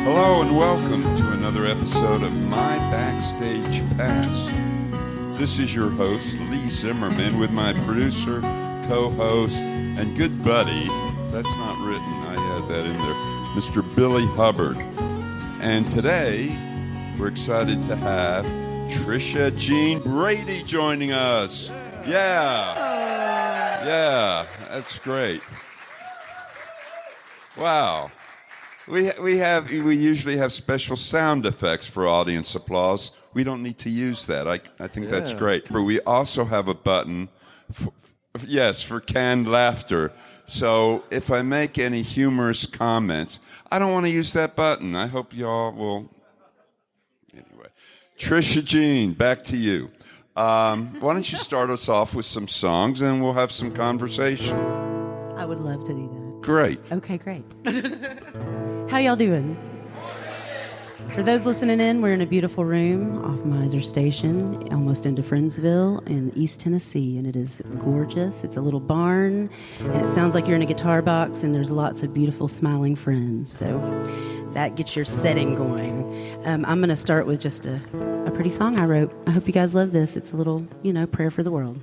Hello and welcome to another episode of My Backstage Pass. This is your host, Lee Zimmerman, with my producer, co-host, and good buddy, that's not written, I had that in there, Mr. Billy Hubbard. And today, we're excited to have Trisha Gene Brady joining us. Yeah, that's great. Wow. We usually have special sound effects for audience applause. We don't need to use that. I think that's great. But we also have a button, for canned laughter. So if I make any humorous comments, I don't want to use that button. I hope y'all will. Anyway, Trisha Gene, back to you. Why don't you start us off with some songs and we'll have some conversation. I would love to do that. Great. Okay, great. How y'all doing? For those listening in, we're in a beautiful room off Miser Station, almost into Friendsville in East Tennessee, and it is gorgeous. It's a little barn, and it sounds like you're in a guitar box, and there's lots of beautiful smiling friends. So that gets your setting going. I'm going to start with just a pretty song I wrote. I hope you guys love this. It's a little, prayer for the world.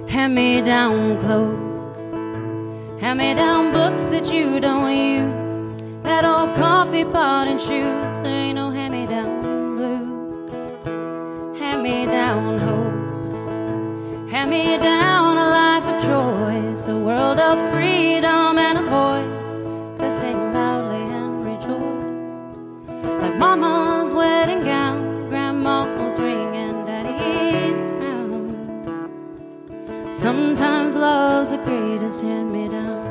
Hand-me-down clothes, hand-me-down books that you don't use, that old coffee pot and shoes. There ain't no hand-me-down blue. Hand-me-down hope, hand-me-down a life of choice, a world of freedom and a voice to sing loudly and rejoice. Like mama's wedding gown, grandma's ring, and daddy's crown. Sometimes love's the greatest hand-me-down.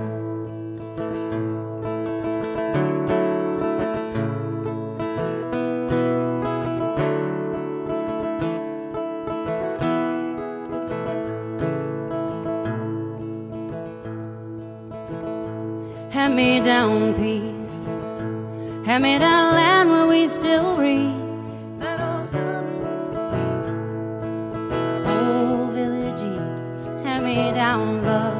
Hand-me-down peace, hand-me-down land where we still read. Down love,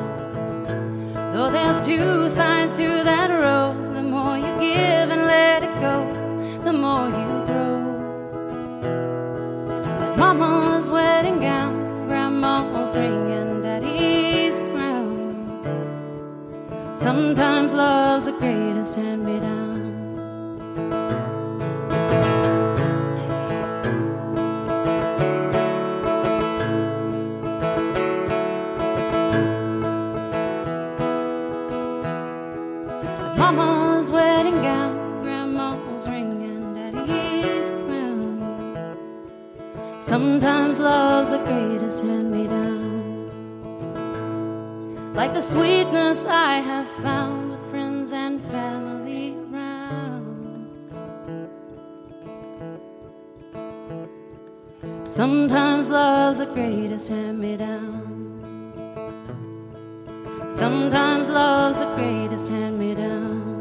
though there's two sides to that road. The more you give and let it go, the more you grow. Like mama's wedding gown, grandma's ring, and daddy's crown. Sometimes love's the greatest hand-me-down. Mama's wedding gown, grandma's ring, and daddy's crown. Sometimes love's the greatest hand-me-down. Like the sweetness I have found with friends and family round. Sometimes love's the greatest hand-me-down. Sometimes love's the greatest hand-me-down.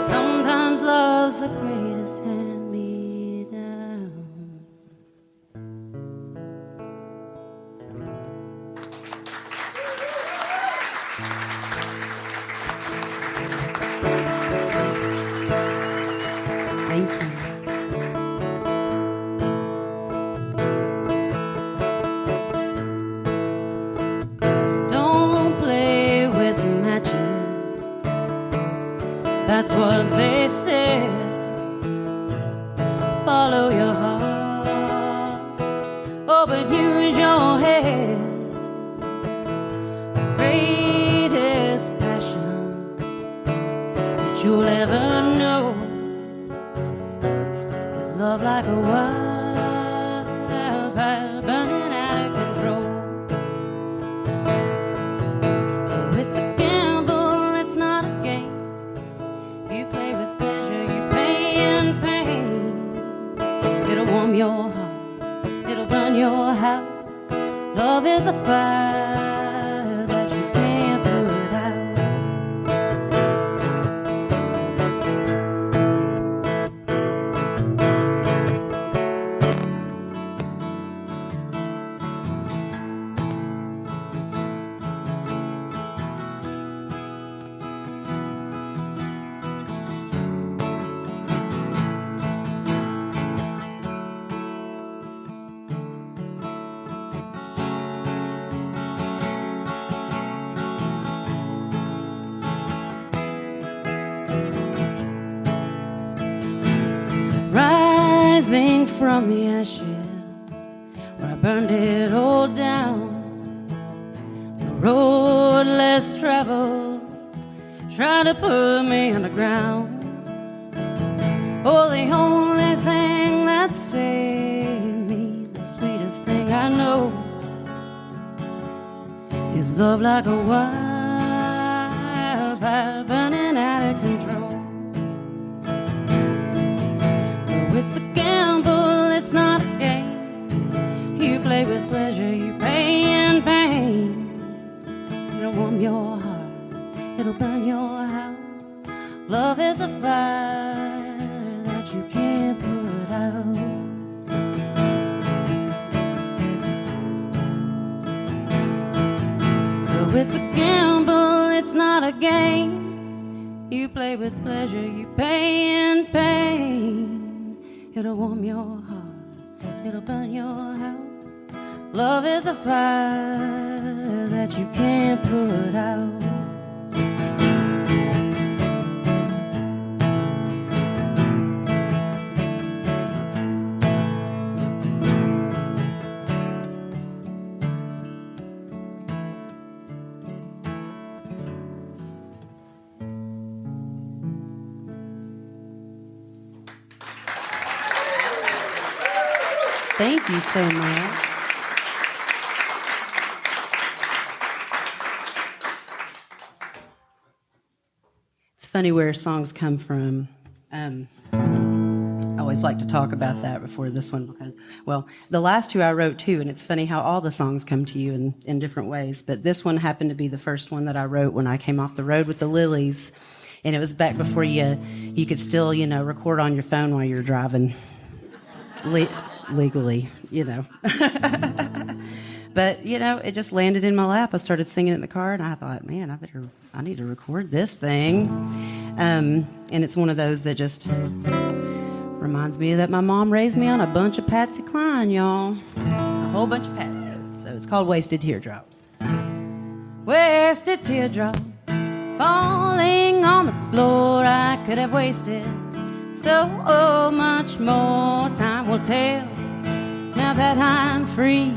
Sometimes love's the greatest hand-me-down. Thank you. That's what they say. Follow your heart, oh, but use your head. Greatest passion that you'll ever know is love like a wildfire burning out of control. Oh, it's a gamble, it's not a game. You play with pleasure, you pay in pain. It'll warm your heart, it'll burn your house. Love is a fire that you can't put out. rising from the ashes where I burned it all down. The road less traveled, trying to put me underground. Oh, the only thing that saved me, the sweetest thing I know, is love like a wildfire burning out of control. Oh, it's a gamble, it's not a game. You play with pleasure, you pay in pain. It'll warm your heart, it'll burn your house. Love is a fire that you can't put out. Oh, it's a gamble, it's not a game. You play with pleasure, you pay in pain. It'll warm your heart, it'll burn your house. Love is a fire that you can't put out. Thank you so much. It's funny where songs come from. I always like to talk about that before this one because, well, the last two I wrote too, and it's funny how all the songs come to you in different ways. But this one happened to be the first one that I wrote when I came off the road with the Lillies, and it was back before you could still, record on your phone while you're driving. Legally, But, it just landed in my lap. I started singing it in the car, and I thought, man, I need to record this thing. And it's one of those that just reminds me that my mom raised me on a bunch of Patsy Cline, y'all. A whole bunch of Patsy. So it's called Wasted Teardrops. Wasted teardrops falling on the floor I could have wasted. So much more time will tell. Now that I'm free,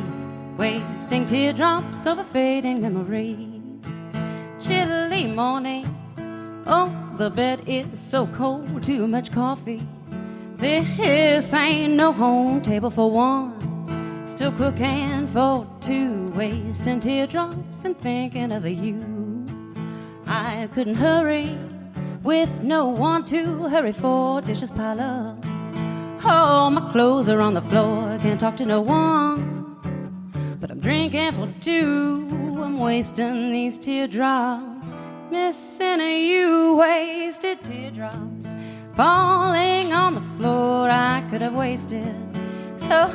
wasting teardrops over fading memories. Chilly morning, oh, the bed is so cold, too much coffee. This ain't no home table for one. Still cooking for two, wasting teardrops and thinking of you. I couldn't hurry with no one to hurry for, dishes pile up. Oh, my clothes are on the floor, can't talk to no one. But I'm drinking for two, I'm wasting these teardrops. Missing you, wasted teardrops falling on the floor I could have wasted. So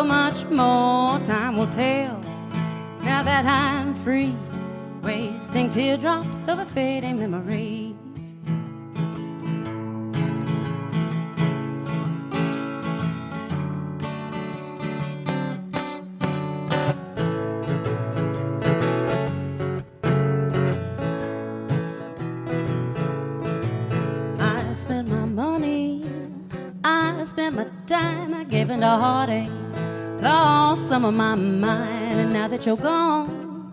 much more time will tell. Now that I'm free, wasting teardrops over fading memories. I spent my money, I spent my time, I gave into heartache, lost some of my mind, and now that you're gone,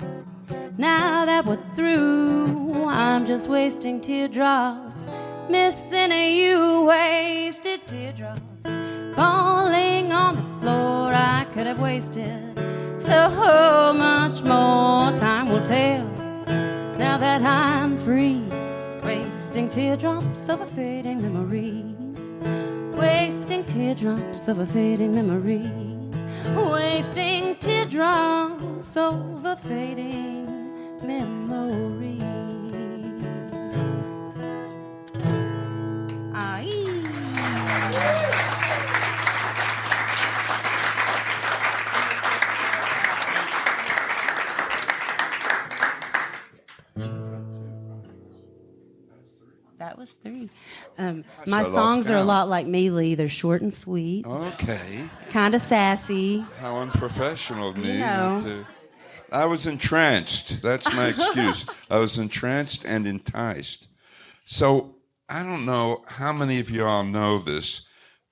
now that we're through, I'm just wasting teardrops, missing you, wasted teardrops, falling on the floor I could have wasted. So much more time will tell, now that I'm free, wasting teardrops over fading memories. Wasting teardrops over fading memories. Wasting teardrops over fading memories. That was three. My songs are a lot like me, Lee. They're short and sweet. Okay. Kind of sassy. How unprofessional of me. You know. I was entranced. That's my excuse. I was entranced and enticed. So I don't know how many of you all know this,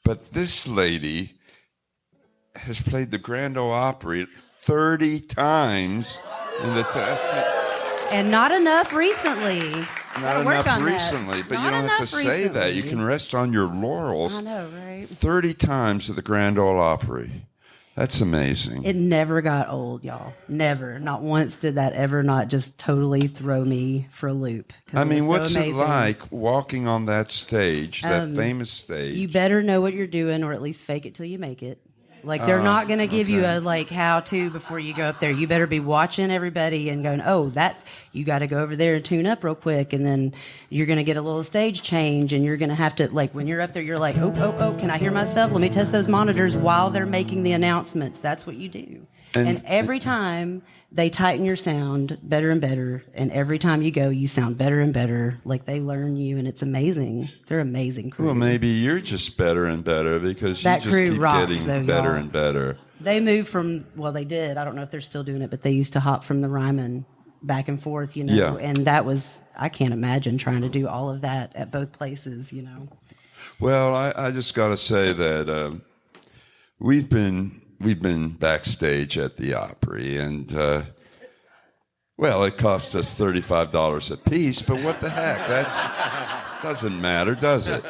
But this lady has played the Grand Old Opry 30 times in the test. And not enough recently. Not enough recently, but you don't have to say that. You can rest on your laurels. I know, right? 30 times at the Grand Ole Opry. That's amazing. It never got old, y'all. Never. Not once did that ever not just totally throw me for a loop. I mean, what's it like walking on that stage, that famous stage? You better know what you're doing, or at least fake it till you make it. Like, they're not going to give you a, like, how-to before you go up there. You better be watching everybody and going, oh, you got to go over there and tune up real quick, and then you're going to get a little stage change, and you're going to have to, like, when you're up there, you're like, oh, can I hear myself? Let me test those monitors while they're making the announcements. That's what you do. And every time they tighten your sound better and better, and every time you go, you sound better and better. Like, they learn you, and it's amazing. They're amazing crew. Well, maybe you're just better and better because that you just crew keep rocks, getting though, better y'all. and better. They moved from, well, they did. I don't know if they're still doing it, but they used to hop from the Ryman back and forth, Yeah. And that was, I can't imagine trying to do all of that at both places, Well, I just got to say that we've been backstage at the Opry, and well, it cost us $35 a piece, but what the heck? That doesn't matter, does it?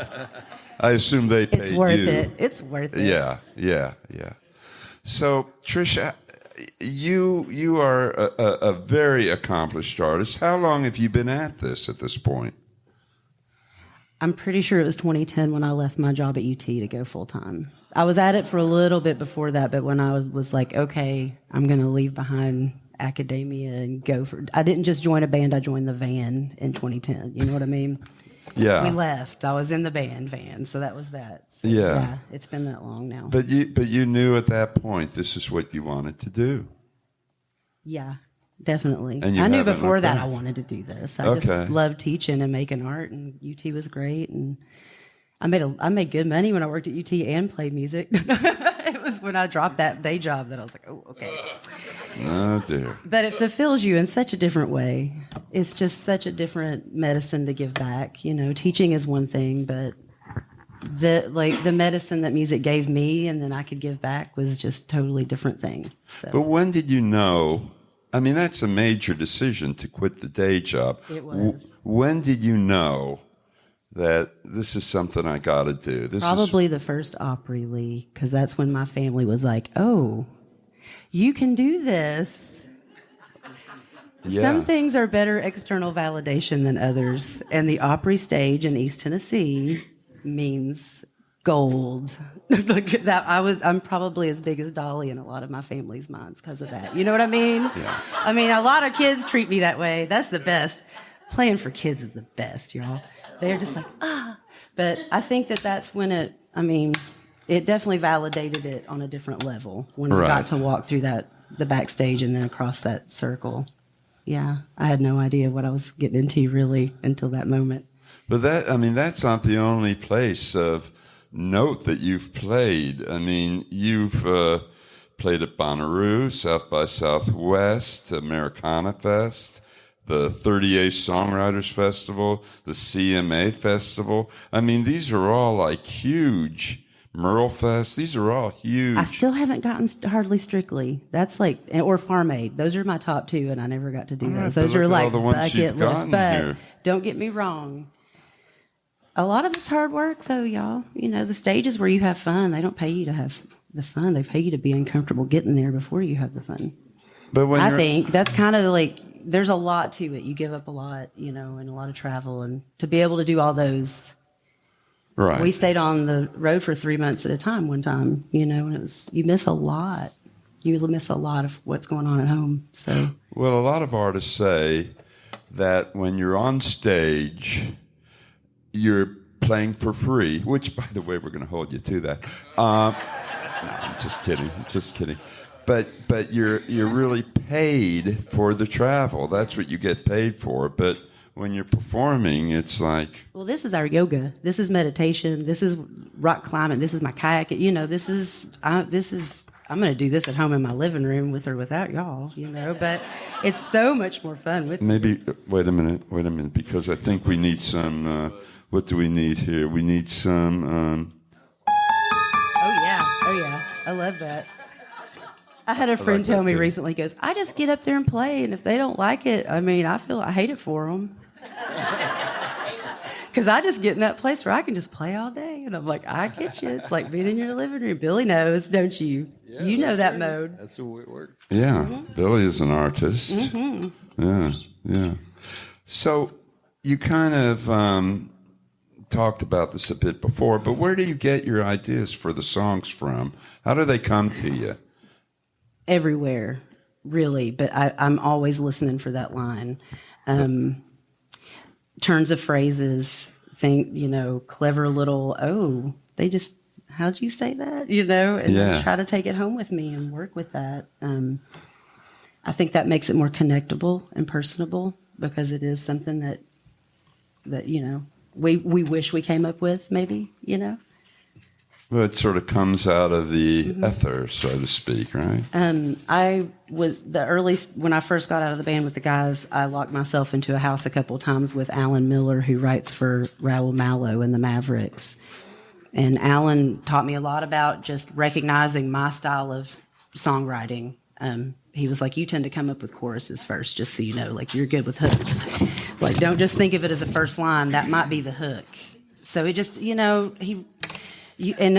I assume they paid you. It's worth it. It's worth it. Yeah. So, Trisha, you are a very accomplished artist. How long have you been at this point? I'm pretty sure it was 2010 when I left my job at UT to go full time. I was at it for a little bit before that, but when I was like, okay, I'm going to leave behind academia and go for... I didn't just join a band, I joined the van in 2010. You know what I mean? Yeah. We left. I was in the band van, so that was that. So, yeah. It's been that long now. But you knew at that point this is what you wanted to do. Yeah, definitely. And I knew before that I wanted to do this. I just Okay. loved teaching and making art, and UT was great. And I made good money when I worked at UT and played music. It was when I dropped that day job that I was like, oh, okay. Oh, dear. But it fulfills you in such a different way. It's just such a different medicine to give back. Teaching is one thing, but the medicine that music gave me and then I could give back was just totally different thing. So. But when did you know? I mean, that's a major decision to quit the day job. It was. When did you know that this is something I got to do? Probably the first Opry, Lee, because that's when my family was like, oh, you can do this. Yeah. Some things are better external validation than others, and the Opry stage in East Tennessee means gold. I'm probably as big as Dolly in a lot of my family's minds because of that. You know what I mean? Yeah. I mean, a lot of kids treat me that way. That's the best. Playing for kids is the best, y'all. They're just like, ah. But I think that's when it definitely validated it on a different level when I got to walk through the backstage and then across that circle. Yeah, I had no idea what I was getting into really until that moment. But that's not the only place of note that you've played. I mean, you've played at Bonnaroo, South by Southwest, Americana Fest, the 38 Songwriters Festival, the CMA Festival. I mean, these are all like huge. Merle Fest, these are all huge. I still haven't gotten Hardly Strictly. That's like, or Farm Aid. Those are my top two, and I never got to do those. Those are like bucket list. But don't get me wrong. A lot of it's hard work, though, y'all. The stages where you have fun, they don't pay you to have the fun. They pay you to be uncomfortable getting there before you have the fun. But I think that's kind of like, there's a lot to it. You give up a lot, and a lot of travel. And to be able to do all those... Right. We stayed on the road for 3 months at a time one time, and you miss a lot. You miss a lot of what's going on at home. So, well, a lot of artists say that when you're on stage, you're playing for free, which, by the way, we're going to hold you to that. No, I'm just kidding. But you're really paid for the travel. That's what you get paid for. But when you're performing, it's like... Well, this is our yoga. This is meditation. This is rock climbing. This is my kayak. I'm going to do this at home in my living room with or without y'all, But it's so much more fun with Maybe, wait a minute, because I think we need some... what do we need here? We need some... I love that. I had a friend tell me recently, he goes, I just get up there and play, and if they don't like it, I mean, I hate it for them. Because I just get in that place where I can just play all day. And I'm like, I get you. It's like being in your living room. Billy knows, don't you? Yeah, you know that mode. That's the way it works. Yeah, Billy is an artist. Yeah. So you kind of talked about this a bit before, but where do you get your ideas for the songs from? How do they come to you? Everywhere, really. But I'm always listening for that line. Turns of phrases, clever little, how'd you say that? And then try to take it home with me and work with that. I think that makes it more connectable and personable because it is something that we wish we came up with, maybe, Well, it sort of comes out of the ether, so to speak, right? I was when I first got out of the band with the guys, I locked myself into a house a couple of times with Alan Miller, who writes for Raoul Mallow and the Mavericks. And Alan taught me a lot about just recognizing my style of songwriting. He was like, you tend to come up with choruses first, just so you know, like you're good with hooks. Like, don't just think of it as a first line. That might be the hook. So it just, and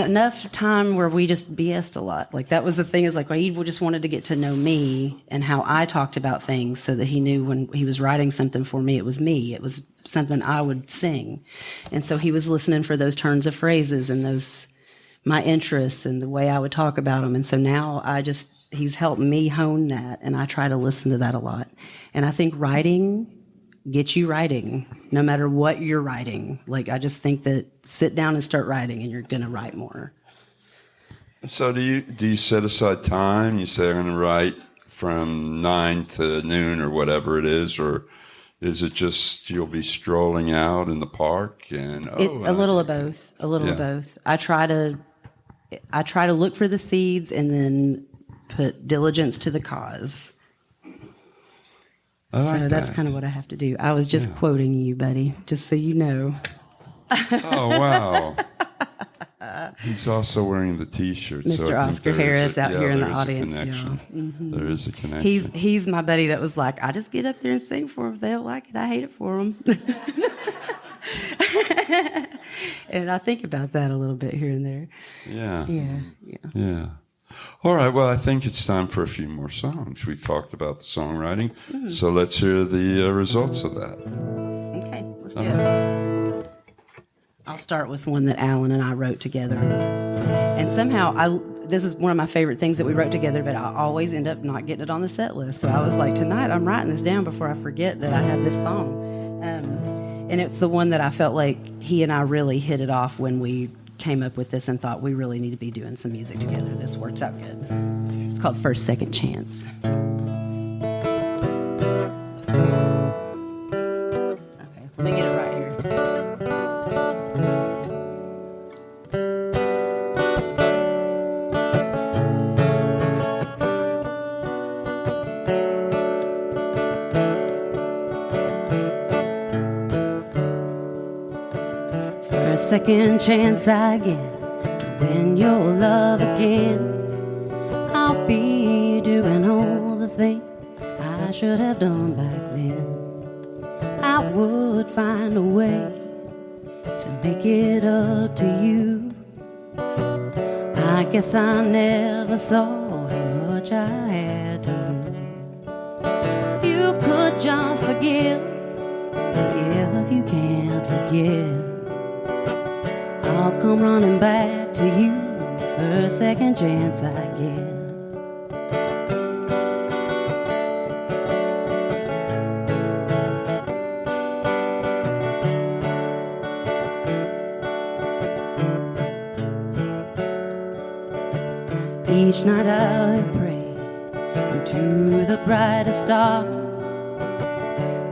enough time where we just BS'd a lot. Like, that was the thing, is like, he just wanted to get to know me and how I talked about things so that he knew when he was writing something for me, it was me. It was something I would sing. And so he was listening for those turns of phrases and my interests and the way I would talk about them. And so now he's helped me hone that, and I try to listen to that a lot. And I think writing gets you writing, no matter what you're writing. Like, I just think that sit down and start writing, and you're going to write more. So do you set aside time? You say, I'm going to write from 9 to noon or whatever it is, or is it just you'll be strolling out in the park and a little of both. A little of both. I try to look for the seeds and then put diligence to the cause. So that's kind of what I have to do. I was just quoting you, buddy, just so you know. Oh, wow. He's also wearing the T-shirt. Mr. So Oscar Harris out here in the audience, y'all. Mm-hmm. There is a connection. He's my buddy that was like, I just get up there and sing for them. If they don't like it, I hate it for them. And I think about that a little bit here and there. Yeah. All right, well, I think it's time for a few more songs. We talked about the songwriting, so let's hear the results of that. Okay, let's do it. I'll start with one that Alan and I wrote together. And somehow, this is one of my favorite things that we wrote together, but I always end up not getting it on the set list. So I was like, tonight I'm writing this down before I forget that I have this song. And it's the one that I felt like he and I really hit it off when we came up with this and thought we really need to be doing some music together. This works out good. It's called First Second Chance. Okay, let me get it right here. First second chance I get to win your love again. I'll be doing all the things I should have done back then. I would find a way to make it up to you. I guess I never saw how much I had to lose. You could just forgive, but if you can't forgive, I'll come running back to you first second chance I get. Each night I pray to the brightest star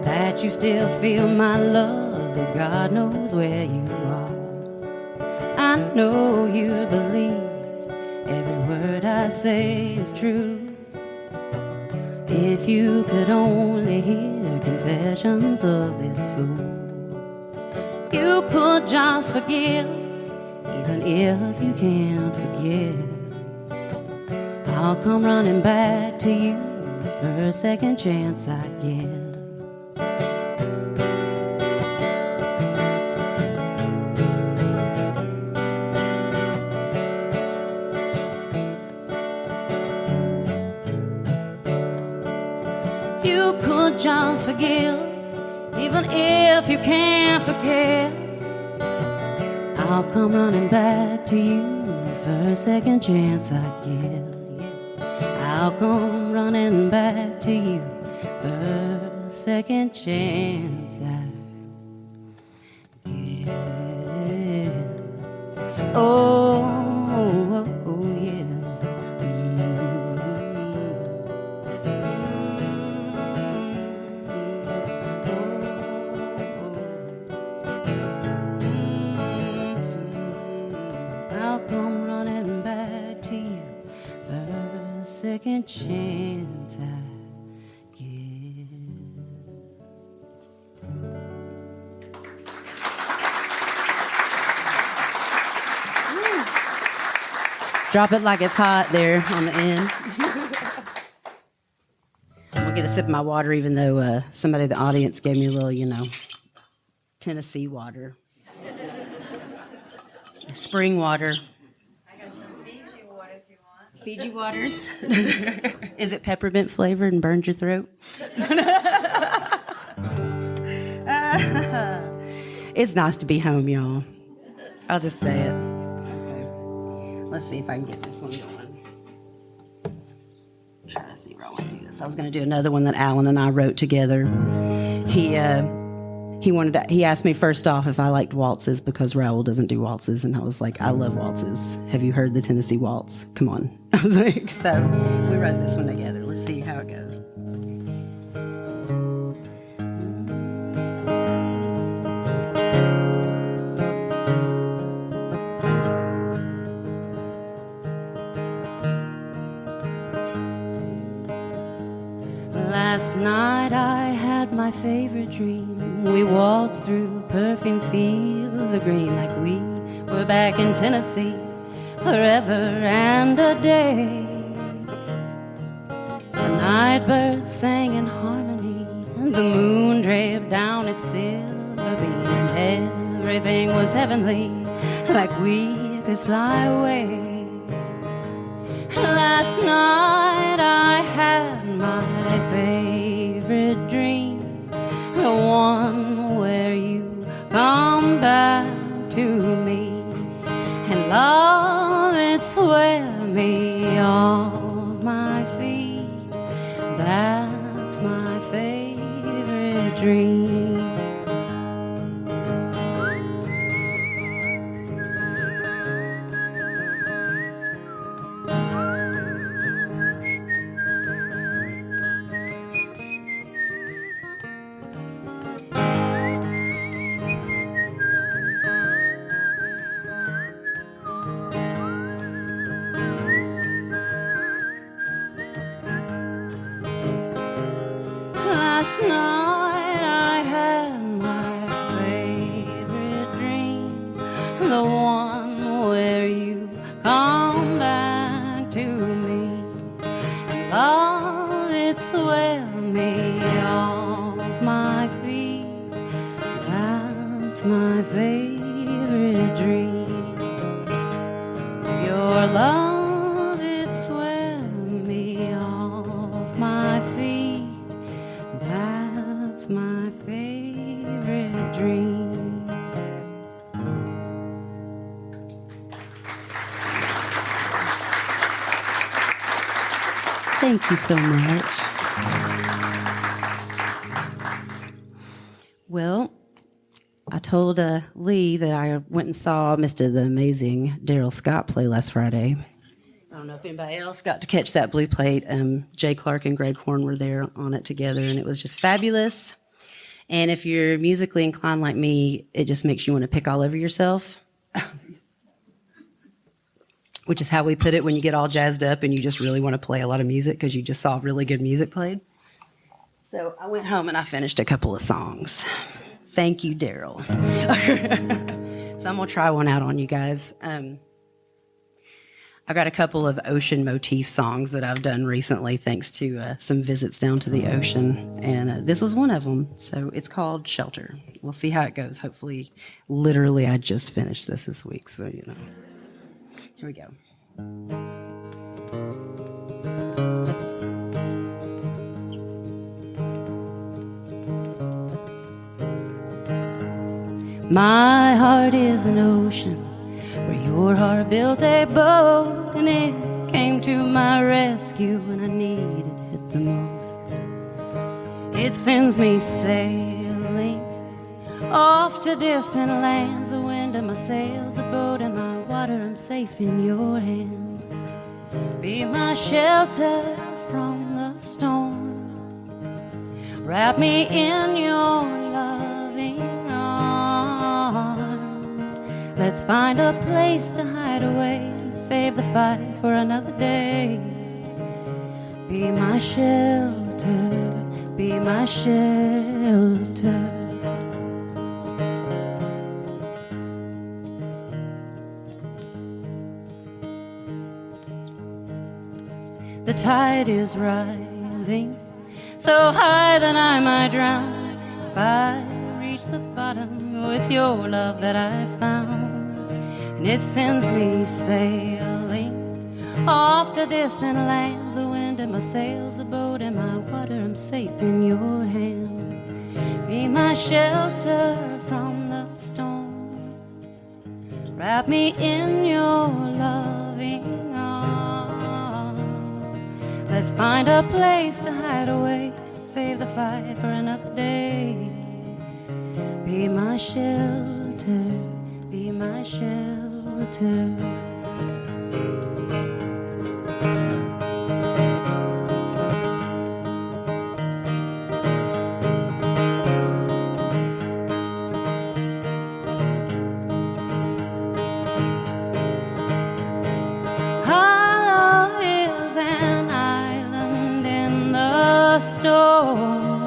that you still feel my love, though God knows where you are. I know you believe every word I say is true. If you could only hear confessions of this fool, you could just forgive, even if you can't forgive. I'll come running back to you for a second chance I get. You could just forgive, even if you can't forget. I'll come running back to you for a second chance I get. Yeah. I'll come running back to you for a second chance I get. Oh, oh, oh yeah. I'll come running back to you for a second chance I give. Drop it like it's hot there on the end. I'm gonna get a sip of my water, even though somebody in the audience gave me a little, Tennessee water. Spring water. I got some Fiji water if you want. Fiji waters. Is it peppermint flavored and burns your throat? It's nice to be home, y'all. I'll just say it. Okay. Let's see if I can get this one going. I'm trying to see where I want to do this. I was going to do another one that Alan and I wrote together. He asked me first off if I liked waltzes because Raoul doesn't do waltzes, and I was like, I love waltzes. Have you heard the Tennessee waltz? Come on. I was like, so we wrote this one together. Let's see how it goes. Last night I had my favorite dream. We waltzed through perfume fields of green like we were back in Tennessee forever and a day. The night birds sang in harmony, and the moon draped down its silver beam, and everything was heavenly, like we could fly away. Last night I had my favorite dream, the one where you come back to me, and love, it swept me off my feet. That's my favorite dream. Last night I had my favorite dream, the one where you come back to me, and love, it swept me off my feet. That's my favorite dream. Your love, it swept me off my feet. That's my favorite dream. Thank you so much. Well, I told Lee that I went and saw Mr. the Amazing Daryl Scott play last Friday. I don't know if anybody else got to catch that blue plate. Jay Clark and Greg Horn were there on it together, and it was just fabulous. And if you're musically inclined like me, it just makes you want to pick all over yourself, which is how we put it when you get all jazzed up and you just really want to play a lot of music because you just saw really good music played. So I went home and I finished a couple of songs. Thank you, Daryl. So I'm going to try one out on you guys. I got a couple of ocean motif songs that I've done recently, thanks to some visits down to the ocean, and this was one of them. So it's called Shelter. We'll see how it goes. Hopefully, literally, I just finished this week, so you know. Here we go. My heart is an ocean where your heart built a boat, and it came to my rescue when I needed it the most. It sends me sailing off to distant lands. The wind of my sails, a boat in my water, I'm safe in your hands. Be my shelter from the storm. Wrap me in your loving arms. Let's find a place to hide away and save the fight for another day. Be my shelter, be my shelter. The tide is rising so high that I might drown. If I reach the bottom, oh, it's your love that I found, and it sends me sailing off to distant lands. The wind in my sails, a boat in my water, I'm safe in your hands. Be my shelter from the storm. Wrap me in your loving arms. Let's find a place to hide away, save the fight for another day. Be my shelter, be my shelter. Hollow is an island in the storm,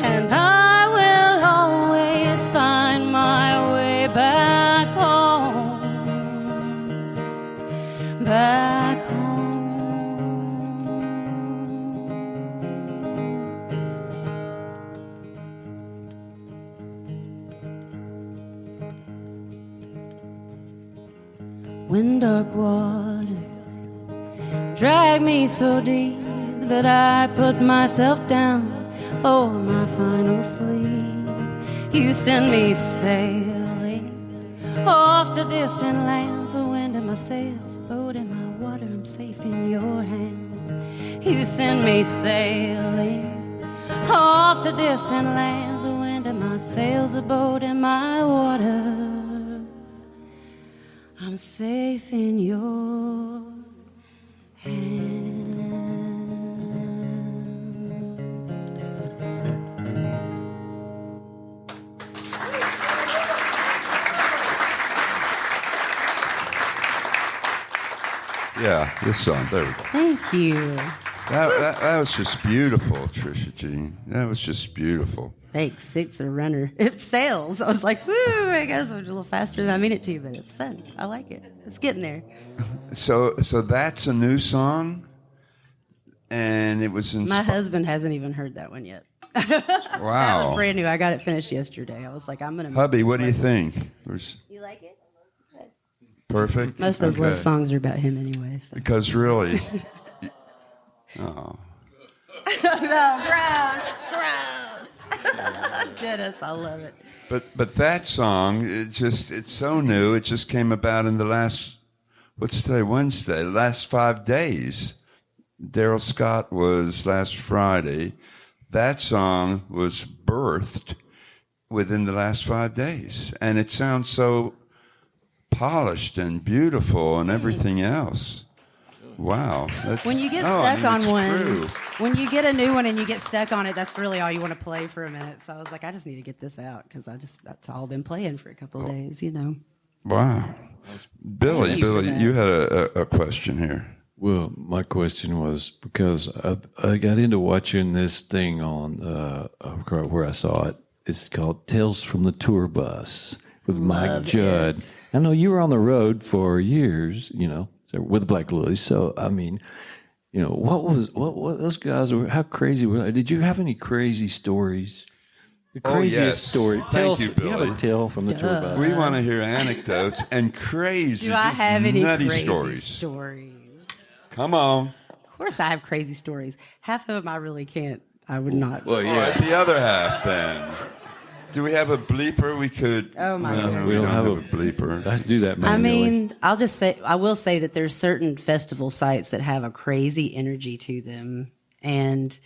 and I will always find my way back home, back home. When dark waters drag me so deep that I put myself down for my final sleep, you send me sailing off to distant lands. The wind in my sails, a boat in my water, I'm safe in your hands. You send me sailing off to distant lands. The wind in my sails, a boat in my water, I'm safe in your hands. Yeah, this song. There we go. Thank you. That was just beautiful, Trisha Gene. That was just beautiful. Thanks. It's a runner. It sails. I was like, woo, I guess it was a little faster than I mean it to, but it's fun. I like it. It's getting there. So that's a new song, and it was My husband hasn't even heard that one yet. Wow. That was brand new. I got it finished yesterday. I was like, I'm going to... Hubby, what do you think? You like it? Perfect? Most of those love songs are about him anyway. So. Because really... Oh. No, gross. Dennis, I love it. But that song, it's so new. It just came about in the last, what's today, Wednesday, the last 5 days. Daryl Scott was last Friday. That song was birthed within the last 5 days. And it sounds so polished and beautiful and everything else. Wow. When you get stuck on one, true. when you get a new one and you get stuck on it, that's really all you want to play for a minute. So I was like, I just need to get this out because that's all I've been playing for a couple of days, you know. Wow. Billy, you had a question here. Well, my question was because I got into watching this thing on where I saw it. It's called Tales from the Tour Bus. with Mike Love Judd. it. I know you were on the road for years, so with Black Lillies. So I mean, what those guys were? How crazy were they? Did you have any crazy stories? The craziest yes. story. Thank you, You have Billy. a tale from the tour bus. We want to hear anecdotes and crazy, Do I just have any nutty crazy stories. Come on. Of course, I have crazy stories. Half of them I really can't. I would not. Well, yeah. The other half, then. Do we have a bleeper? We could. Oh, my well, God. we don't have a bleeper. I have to do that I manually. mean, I will say that there's certain festival sites that have a crazy energy to them, and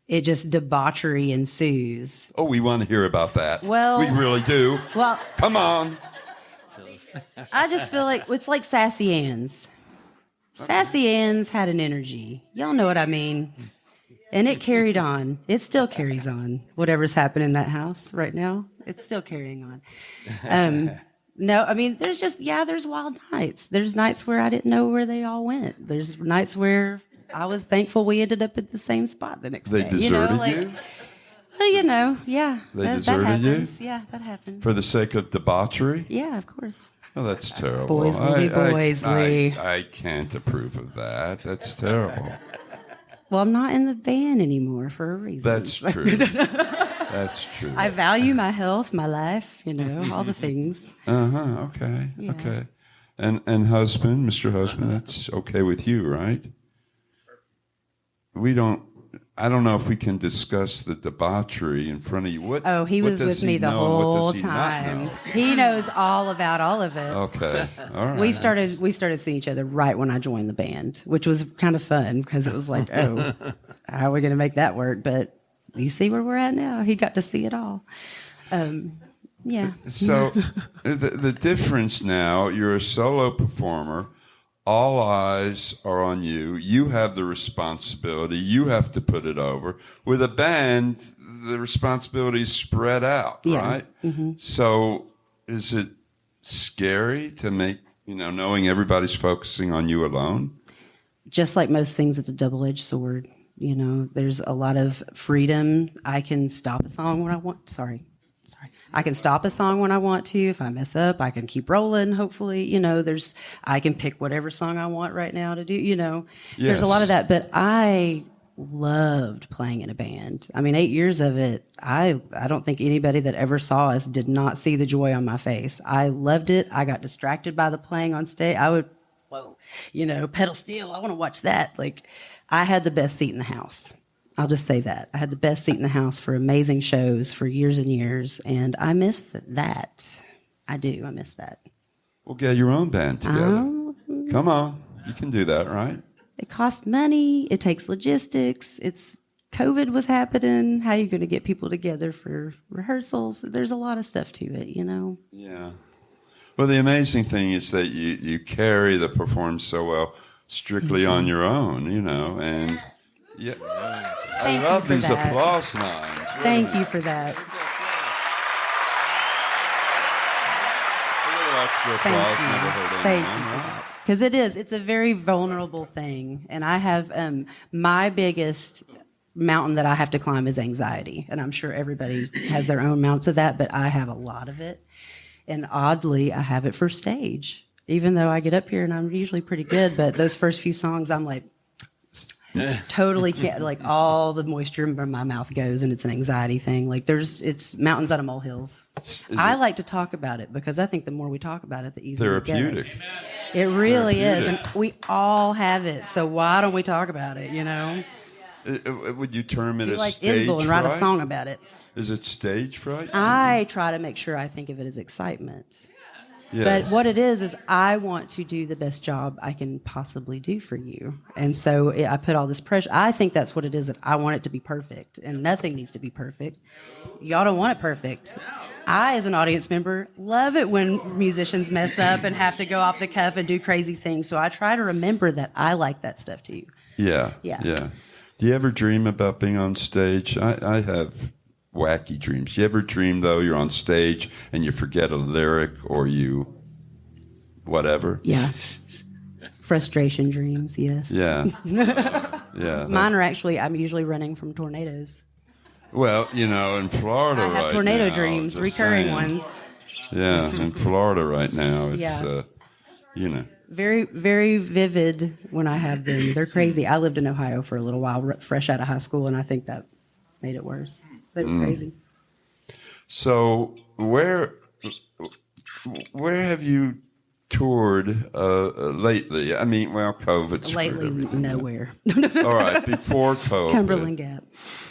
it just debauchery ensues. Oh, we want to hear about that. Well- we really do. Well, Come on. I just feel like it's like Sassy Ann's. Sassy Ann's had an energy. Y'all know what I mean. And it carried on. It still carries on. Whatever's happening in that house right now, it's still carrying on. No, I mean, there's wild nights. There's nights where I didn't know where they all went. There's nights where I was thankful we ended up at the same spot the next They day. deserted you? Well, yeah. They that deserted you? happens. Yeah, that happens. For the sake of debauchery? Yeah, of course. Oh, that's terrible. Boys will be boys, Lee. I can't approve of that. That's terrible. Well, I'm not in the band anymore for a reason. That's true. That's true. I value my health, my life, all the things. Okay. Yeah. Okay. And husband, Mr. Husband, that's okay with you, right? I don't know if we can discuss the debauchery in front of you. Oh, he was with me the whole time. He knows all about all of it. Okay. All right. We started seeing each other right when I joined the band, which was kind of fun because it was like, oh, how are we going to make that work? But you see where we're at now. He got to see it all. Yeah. So the difference now, you're a solo performer. All eyes are on you. You have the responsibility. You have to put it over. With a band, the responsibility is spread out, Yeah. right? Mm-hmm. So is it scary to make, knowing everybody's focusing on you alone? Just like most things, it's a double-edged sword. There's a lot of freedom. I can stop a song when I want. Sorry. I can stop a song when I want to. If I mess up, I can keep rolling. Hopefully, I can pick whatever song I want right now to do. There's a lot of that. But I loved playing in a band. I mean, 8 years of it. I don't think anybody that ever saw us did not see the joy on my face. I loved it. I got distracted by the playing on stage. I would, pedal steel. I want to watch that. Like, I had the best seat in the house. I'll just say that. I had the best seat in the house for amazing shows for years and years, and I miss that. I do. I miss that. We'll get your own band together. Come on. You can do that, right? It costs money. It takes logistics. COVID was happening. How are you going to get people together for rehearsals? There's a lot of stuff to it, Yeah. Well, the amazing thing is that you carry the performance so well strictly on your own, and yeah. Thank I love you for these that. applause lines. Thank you for that. A little extra applause Thank you. never hurt Thank you anyone, for right? that. Because it's a very vulnerable thing. And I have, my biggest mountain that I have to climb is anxiety. And I'm sure everybody has their own mounts of that, but I have a lot of it. And oddly, I have it for stage. Even though I get up here and I'm usually pretty good, but those first few songs, I'm like, totally can't, like all the moisture in my mouth goes, and it's an anxiety thing. Like it's mountains out of molehills. I like to talk about it because I think the more we talk about it, the easier it Therapeutic. gets. It really is, Therapeutic. and we all have it. So why don't we talk about it? Would you term it Be as like stage Isbell and write a fright? song about it. Is it stage fright? I try to make sure I think of it as excitement. Yes. But what it is I want to do the best job I can possibly do for you. And so I put all this pressure. I think that's what it is, that I want it to be perfect, and nothing needs to be perfect. Y'all don't want it perfect. I, as an audience member, love it when musicians mess up and have to go off the cuff and do crazy things. So I try to remember that I like that stuff too. Yeah. Yeah. Do you ever dream about being on stage? I have wacky dreams. You ever dream, though, you're on stage and you forget a lyric or you whatever? Yeah. Frustration dreams, yes. Yeah. Yeah. Mine are actually, I'm usually running from tornadoes. Well, in Florida I have right tornado now, dreams, just recurring saying. ones. Yeah, in Florida right now, it's Yeah. Very, very vivid when I have them. They're crazy. I lived in Ohio for a little while, fresh out of high school, and I think that made it worse. They were crazy. So where have you toured lately? I mean, well, COVID screwed Lately, everything up. nowhere. All right, before COVID. Cumberland Gap.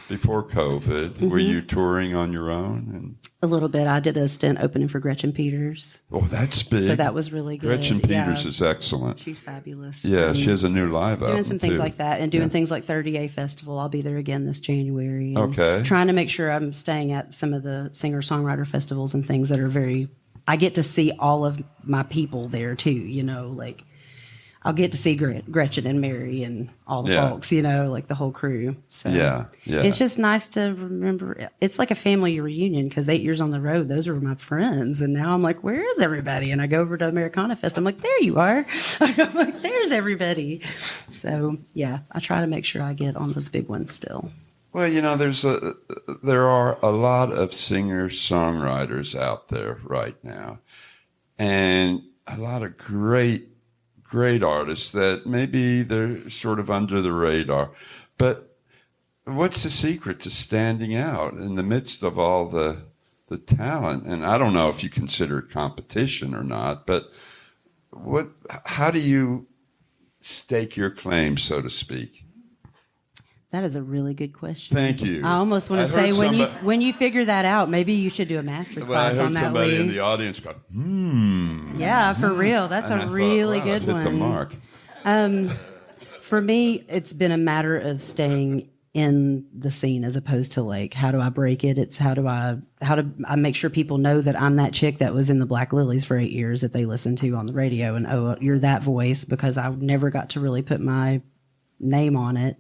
Before COVID, were you touring on your own? And A little bit. I did a stint opening for Gretchen Peters. oh, that's big. So that was really good. Gretchen Peters Yeah. is excellent. She's fabulous. Yeah, she has a new live album doing some things too. like that and doing things like 30A Festival. I'll be there again this January. And Okay. Trying to make sure I'm staying at some of the singer-songwriter festivals and things that are very... I get to see all of my people there too, like I'll get to see Gretchen and Mary and all the Yeah. folks, like the whole crew. So Yeah. it's just nice to remember. It's like a family reunion because 8 years on the road, those were my friends. And now I'm like, where is everybody? And I go over to Americana Fest. I'm like, there you are. I'm like, there's everybody. So yeah, I try to make sure I get on those big ones still. Well, there are a lot of singer-songwriters out there right now, and a lot of great artists that maybe they're sort of under the radar. But what's the secret to standing out in the midst of all the talent? And I don't know if you consider it competition or not, but how do you stake your claim, so to speak? That is a really good question. Thank you. I almost want to say when you figure that out, maybe you should do a master Well, I class heard on that. somebody Lee. in the audience go, Yeah, for real. That's And a I thought, really wow, good I've hit the one. mark. For me, it's been a matter of staying in the scene as opposed to like, how do I break it? It's how do I make sure people know that I'm that chick that was in the Black Lillies for 8 years that they listened to on the radio, and oh, you're that voice, because I never got to really put my name on it.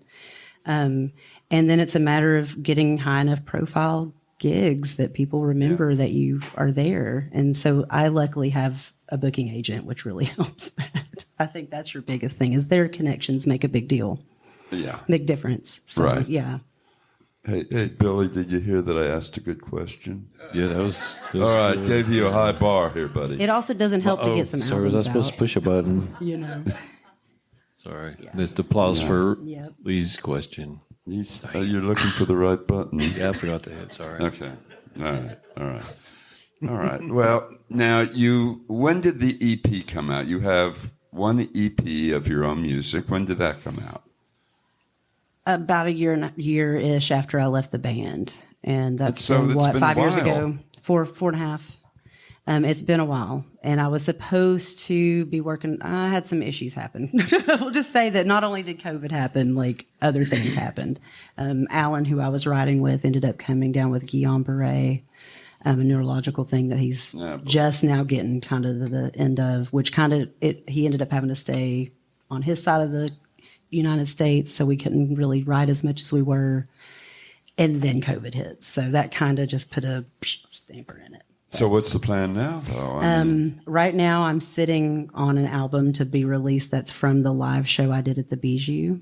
And then it's a matter of getting high enough profile gigs that people remember that you are there. And so I luckily have a booking agent, which really helps that. I think that's your biggest thing, is their connections make a big deal. Yeah. Big difference. So, Right. yeah. Hey, Billy, did you hear that I asked a good question? Yeah, that was All right, gave you a high bar here, buddy. It also doesn't help to get some sorry, was I albums supposed out, to push a button? Sorry. Missed applause for Yep. Lee's question. You're looking for the right button. Yeah, I forgot to hit. Sorry. Okay. All right. Well, now when did the EP come out? You have one EP of your own music. When did that come out? About a year-ish after I left the band. And that's So been, it's what, been 5 a years while. ago? Four and a half. It's been a while, and I was supposed to be working. I had some issues happen. We'll just say that not only did COVID happen, like other things happened. Alan, who I was riding with, ended up coming down with Guillain-Barré, a neurological thing that he's just now getting kind of to the end of, which he ended up having to stay on his side of the United States, so we couldn't really ride as much as we were. And then COVID hit, so that kind of just put a stamper in it. So what's the plan now, though? Right now, I'm sitting on an album to be released that's from the live show I did at the Bijou.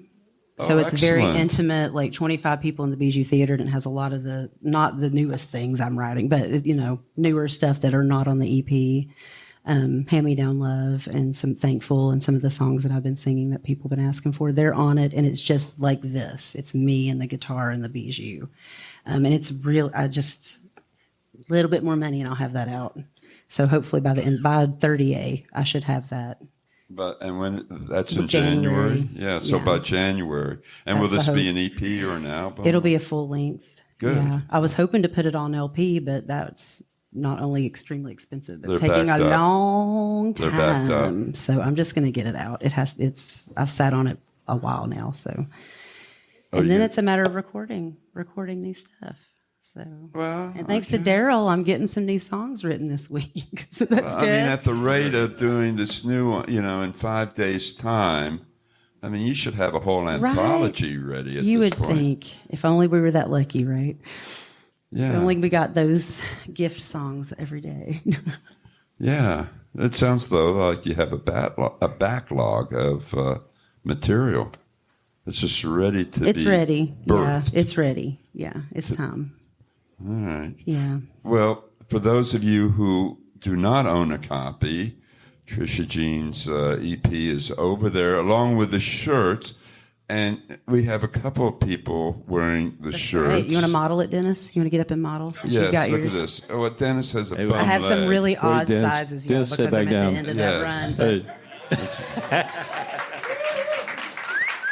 So it's very excellent. intimate, like 25 people in the Bijou Theater, and it has a lot of not the newest things I'm writing, but, newer stuff that are not on the EP. Hand Me Down Love and some Thankful and some of the songs that I've been singing that people have been asking for. They're on it, and it's just like this. It's me and the guitar and the Bijou. And it's real. A little bit more money and I'll have that out. So hopefully by 30A, I should have that. And when that's in January. January? Yeah, so by January. And will That's this the be an EP or an album? It'll be a full length. Good. Yeah. I was hoping to put it on LP, but that's not only extremely expensive, but They're taking a backed up. long They're backed up. time. So I'm just going to get it out. I've sat on it a while now. So, and then it's a matter of recording new stuff. So, and thanks to Daryl, I'm getting some new songs written this week. So that's good. I mean, at the rate of doing this new one, in 5 days' time, I mean, you should have a whole anthology ready at You this would point. think, if only we were that lucky, right? Yeah. If only we got those gift songs every day. Yeah. It sounds, though, like you have a backlog of material. It's just ready to be It's ready. Yeah, birthed. it's ready. Yeah, it's time. All right. Yeah. Well, for those of you who do not own a copy, Trisha Gene's EP is over there, along with the shirts. And we have a couple of people wearing the shirts. Right. You want to model it, Dennis? You want to get up and model since Yes, you got look yours? at this. Oh, Dennis has a bum I have some leg. really odd Dennis, sizes, y'all, Dennis, sit because I'm back at down. the end of Yes. that run.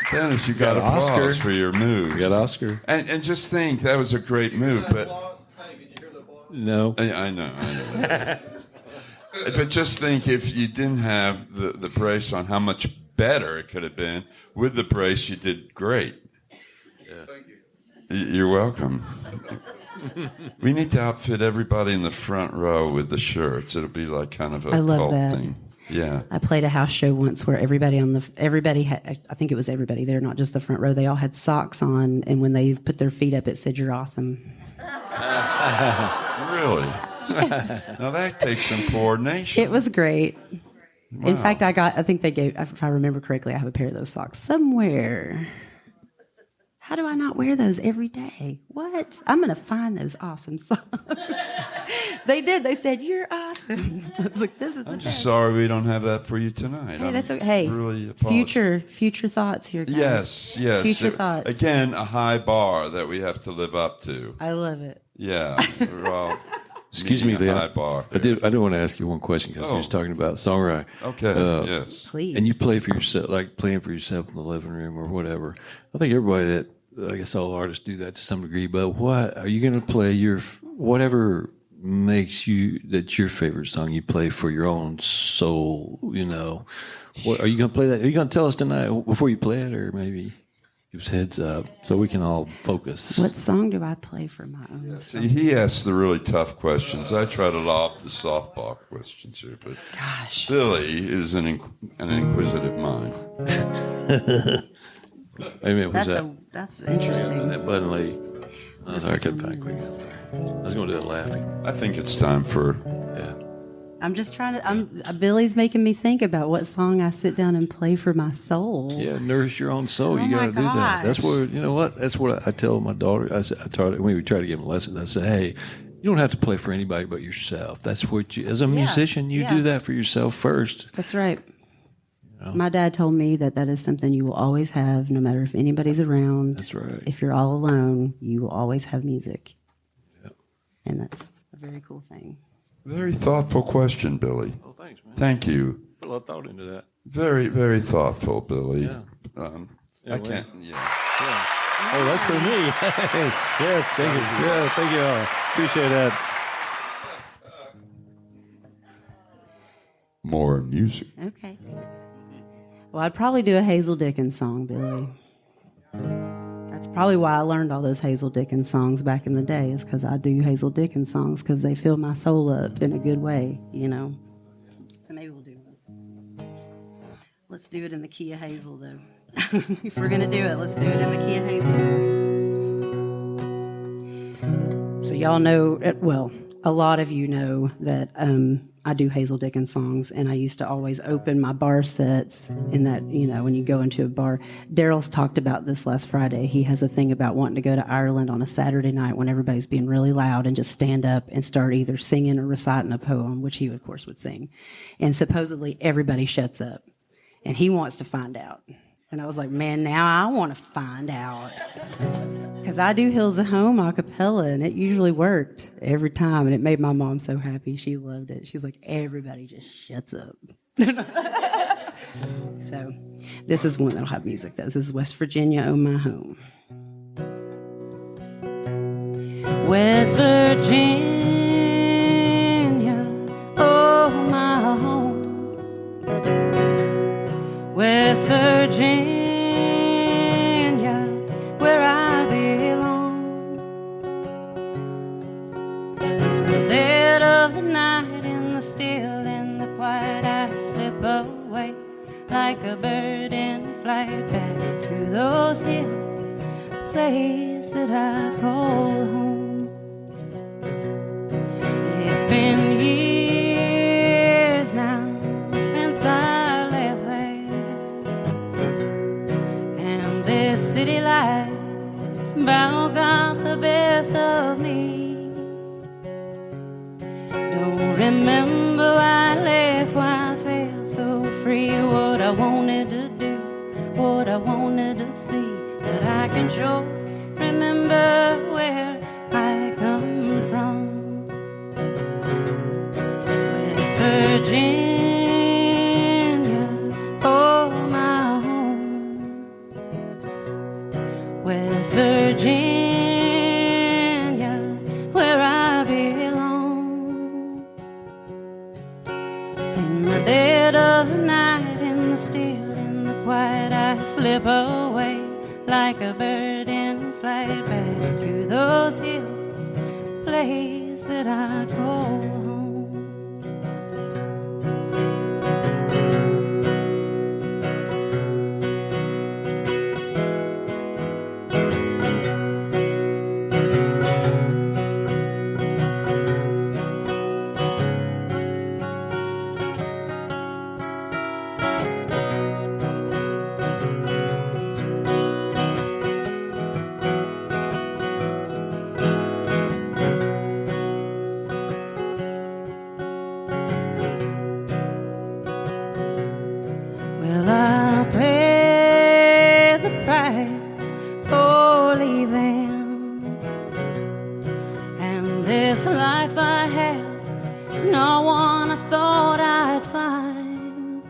Hey, Dennis, you got applause Oscar. for your moves. you got Oscar? And just think, that was a great move. But No. I know. But just think, if you didn't have the brace on, how much better it could have been. With the brace, you did great. Yeah. Thank you. You're welcome. We need to outfit everybody in the front row with the shirts. It'll be like kind of a I love cult that. thing. Yeah. I played a house show once where everybody had, I think it was everybody there, not just the front row. They all had socks on, and when they put their feet up, it said, "You're awesome." Really? Now that takes some coordination. It was great. Wow. In fact, I think they gave, if I remember correctly, I have a pair of those socks somewhere. How do I not wear those every day? What? I'm going to find those awesome socks. They did. They said, "You're awesome." I was like, this is the I'm just best. sorry we don't have that for you tonight. Hey, I'm that's okay. Hey, really apologize. future thoughts here, guys. Yes. Future thoughts. Again, a high bar that we have to live up to. I love it. Yeah. We're all Excuse me, meeting a high Leon. bar. I did want to ask you one question because you was talking about songwriting. Okay. Yes. Please. And you play for yourself, like playing for yourself in the living room or whatever. I think everybody that, I guess all artists do that to some degree, but what are you going to play whatever makes you, that's your favorite song you play for your own soul, you know? What are you going to play that? Are you going to tell us tonight before you play it, or maybe give us heads up so we can all focus? What song do I play for my own? See, he asks the really tough questions. I try to lob the softball questions here, but Gosh. Billy is an inquisitive mind. Wait a minute, what's that? That's interesting. That button lady. Oh, sorry, I couldn't find it quick. I'm sorry. I was going to do that laughing. I think it's time for. Yeah. I'm just trying to. Billy's making me think about what song I sit down and play for my soul. Yeah, nourish your own soul. Oh You got to my do that. That's gosh. what, you know what? That's what I tell my daughter. I taught her, when we try to give them lessons, I say, hey, you don't have to play for anybody but yourself. That's what you, as a musician, you do that for yourself first. That's right. My dad told me that is something you will always have, no matter if anybody's around. That's right. If you're all alone, you will always have music. Yep. And that's a very cool thing. Very thoughtful question, Billy. Oh, thanks, man. Thank you. Put a lot of thought into that. Very, very thoughtful, Billy. Yeah. I can't. Yeah. Oh, that's for me. Yes, thank you. Yeah, thank you all. Appreciate that. More music. Okay. Well, I'd probably do a Hazel Dickens song, Billy. That's probably why I learned all those Hazel Dickens songs back in the day, is because I do Hazel Dickens songs because they fill my soul up in a good way, you know. So maybe we'll do one. Let's do it in the key of Hazel, though. If we're going to do it, let's do it in the key of Hazel. So y'all know, well, a lot of you know that I do Hazel Dickens songs, and I used to always open my bar sets in that, you know, when you go into a bar. Daryl's talked about this last Friday. He has a thing about wanting to go to Ireland on a Saturday night when everybody's being really loud and just stand up and start either singing or reciting a poem, which he, of course, would sing. And supposedly everybody shuts up, and he wants to find out. And I was like, man, now I want to find out. Because I do Hills of Home a cappella, and it usually worked every time, and it made my mom so happy. She loved it. She's like, everybody just shuts up. So this is one that'll have music, though. This is West Virginia, Oh My Home. West Virginia, oh my home. West Virginia, where I belong. The dead of the night, in the still, in the quiet, I slip away like a bird in flight back to those hills, the place that I call home. It's been years now since I left there, and this city life's about got the best of me. Don't remember I wanted to see, but I can sure remember where I come from. West Virginia, oh my home. West Virginia, where I belong. In the dead of the night, in the still, in the quiet, I slip away like a bird in flight back to those hills, place that I call home. Well, I'll pay the price for leaving, and this life I have is not one I thought I'd find.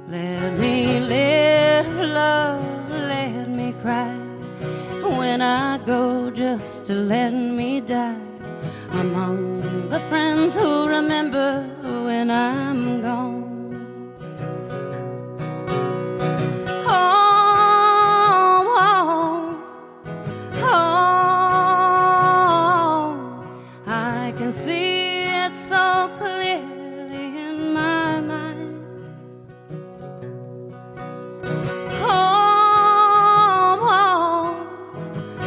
Let me live, love, let me cry. When I go, just to let me die among the friends who remember when I'm gone. Home, home, home. I can see it so clearly in my mind. Home, home,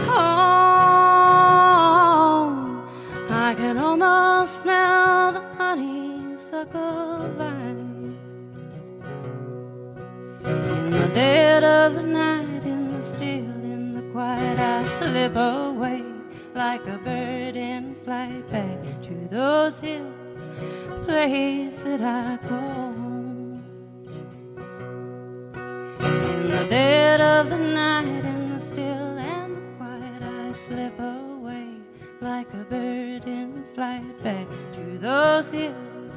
home. I can almost smell the honeysuckle vine. In the dead of the night, in the still, in the quiet, I slip away like a bird in flight back to those hills, place that I call home. In the dead of the night, in the still and the quiet, I slip away like a bird in flight back to those hills,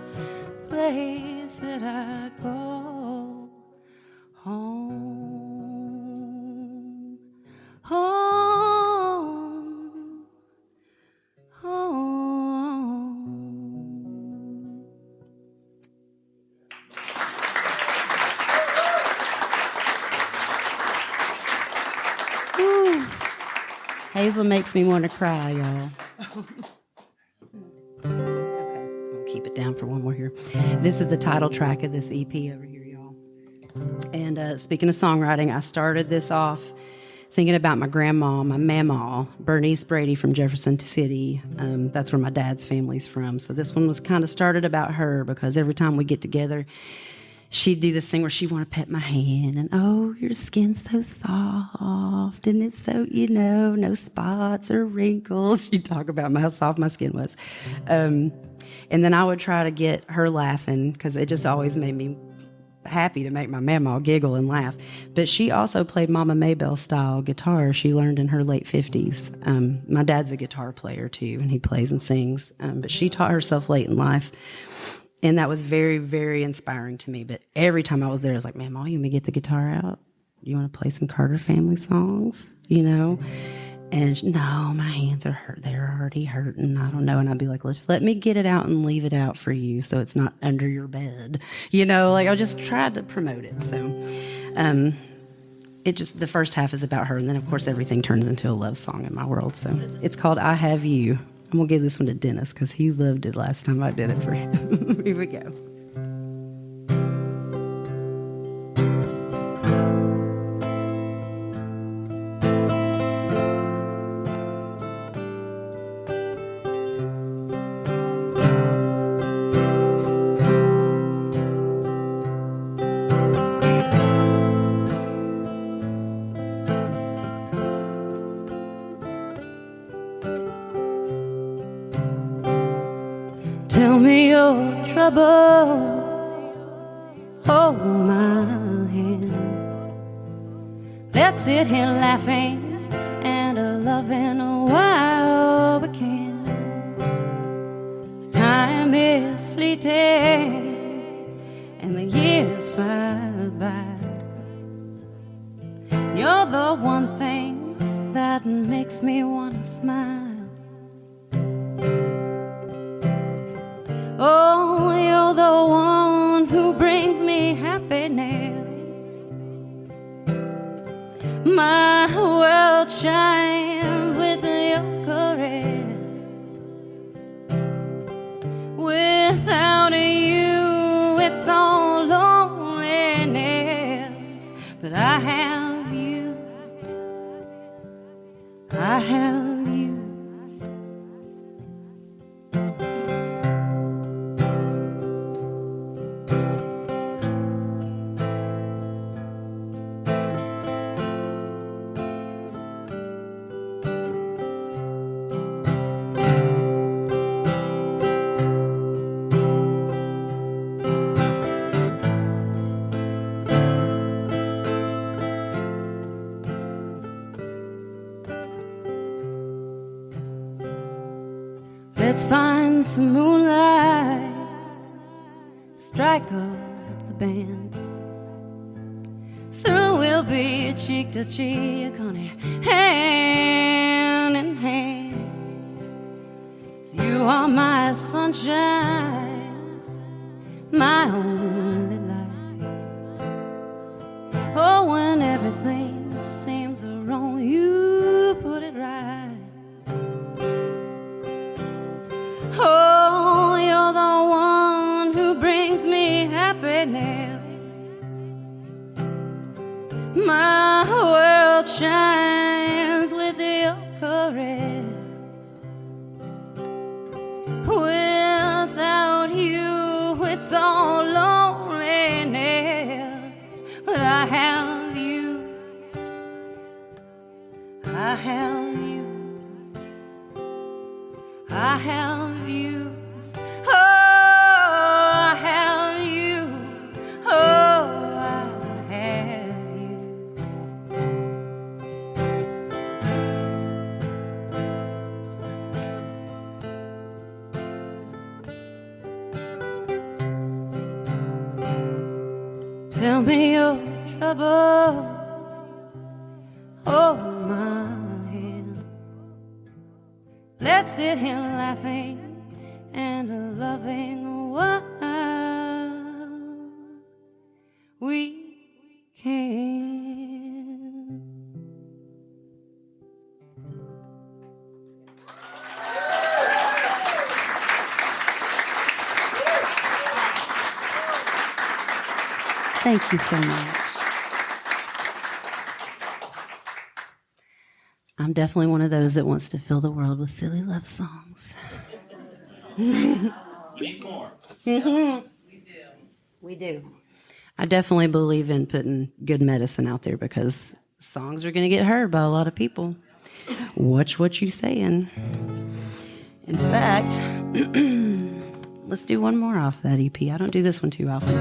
place that I call home, home, home. Woo. Hazel makes me want to cry, y'all. Okay, we'll keep it down for one more here. This is the title track of this EP over here, y'all. And speaking of songwriting, I started this off thinking about my grandma, my mama, Bernice Brady from Jefferson City. That's where my dad's family's from. So this one was kind of started about her because every time we get together, she'd do this thing where she want to pet my hand and, oh, your skin's so soft and it's so, no spots or wrinkles. She'd talk about how soft my skin was. And then I would try to get her laughing because it just always made me happy to make my mama giggle and laugh. But she also played Mama Maybell style guitar. She learned in her late 50s. My dad's a guitar player too, and he plays and sings. But she taught herself late in life. And that was very, very inspiring to me. But every time I was there, I was like, Mama, you want me to get the guitar out? You want to play some Carter family songs? And no, my hands are hurt. They're already hurting. I don't know. And I'd be like, just let me get it out and leave it out for you so it's not under your bed. I just tried to promote it. So the first half is about her. And then, of course, everything turns into a love song in my world. So it's called I Have You. I'm going to give this one to Dennis because he loved it last time I did it for him. Here we go. Tell me troubles, hold my hand. Let's sit here laughing and loving while we can. Time is fleeting and the years fly by. You're the one thing that makes me want to smile. Oh, you're the one who brings me happiness. My world shines with your caress. Without you, it's all loneliness. But I have you. I have you. Let's find some moonlight, strike up the band. Soon we'll be cheek to cheek, honey, hand in hand. You are my sunshine, my only light. Oh, when everything seems wrong, you put it right. Oh, you're the one who brings me happiness. My world shines with your caress. Without you, it's all loneliness. But I have you. I have you. I have you. Oh, I have you. Oh, I have you. Tell me your troubles. Oh, my hand. Let's sit here laughing and loving while we can. Thank you so much. I'm definitely one of those that wants to fill the world with silly love songs. Need more. We do. I definitely believe in putting good medicine out there because songs are going to get heard by a lot of people. Watch what you saying. In fact, let's do one more off that EP. I don't do this one too often.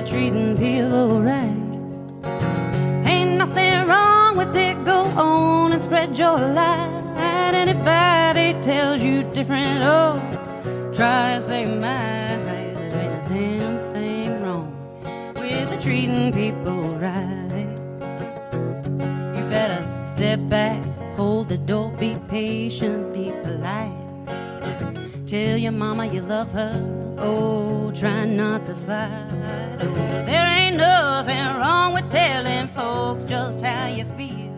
Treating people right. Ain't nothing wrong with it. Go on and spread your light. Anybody tells you different, oh, try and say my. There ain't a damn thing wrong with the treating people right. You better step back, hold the door, be patient, be polite. Tell your mama you love her, oh, try not to fight. Oh, there ain't nothing wrong with telling folks just how you feel.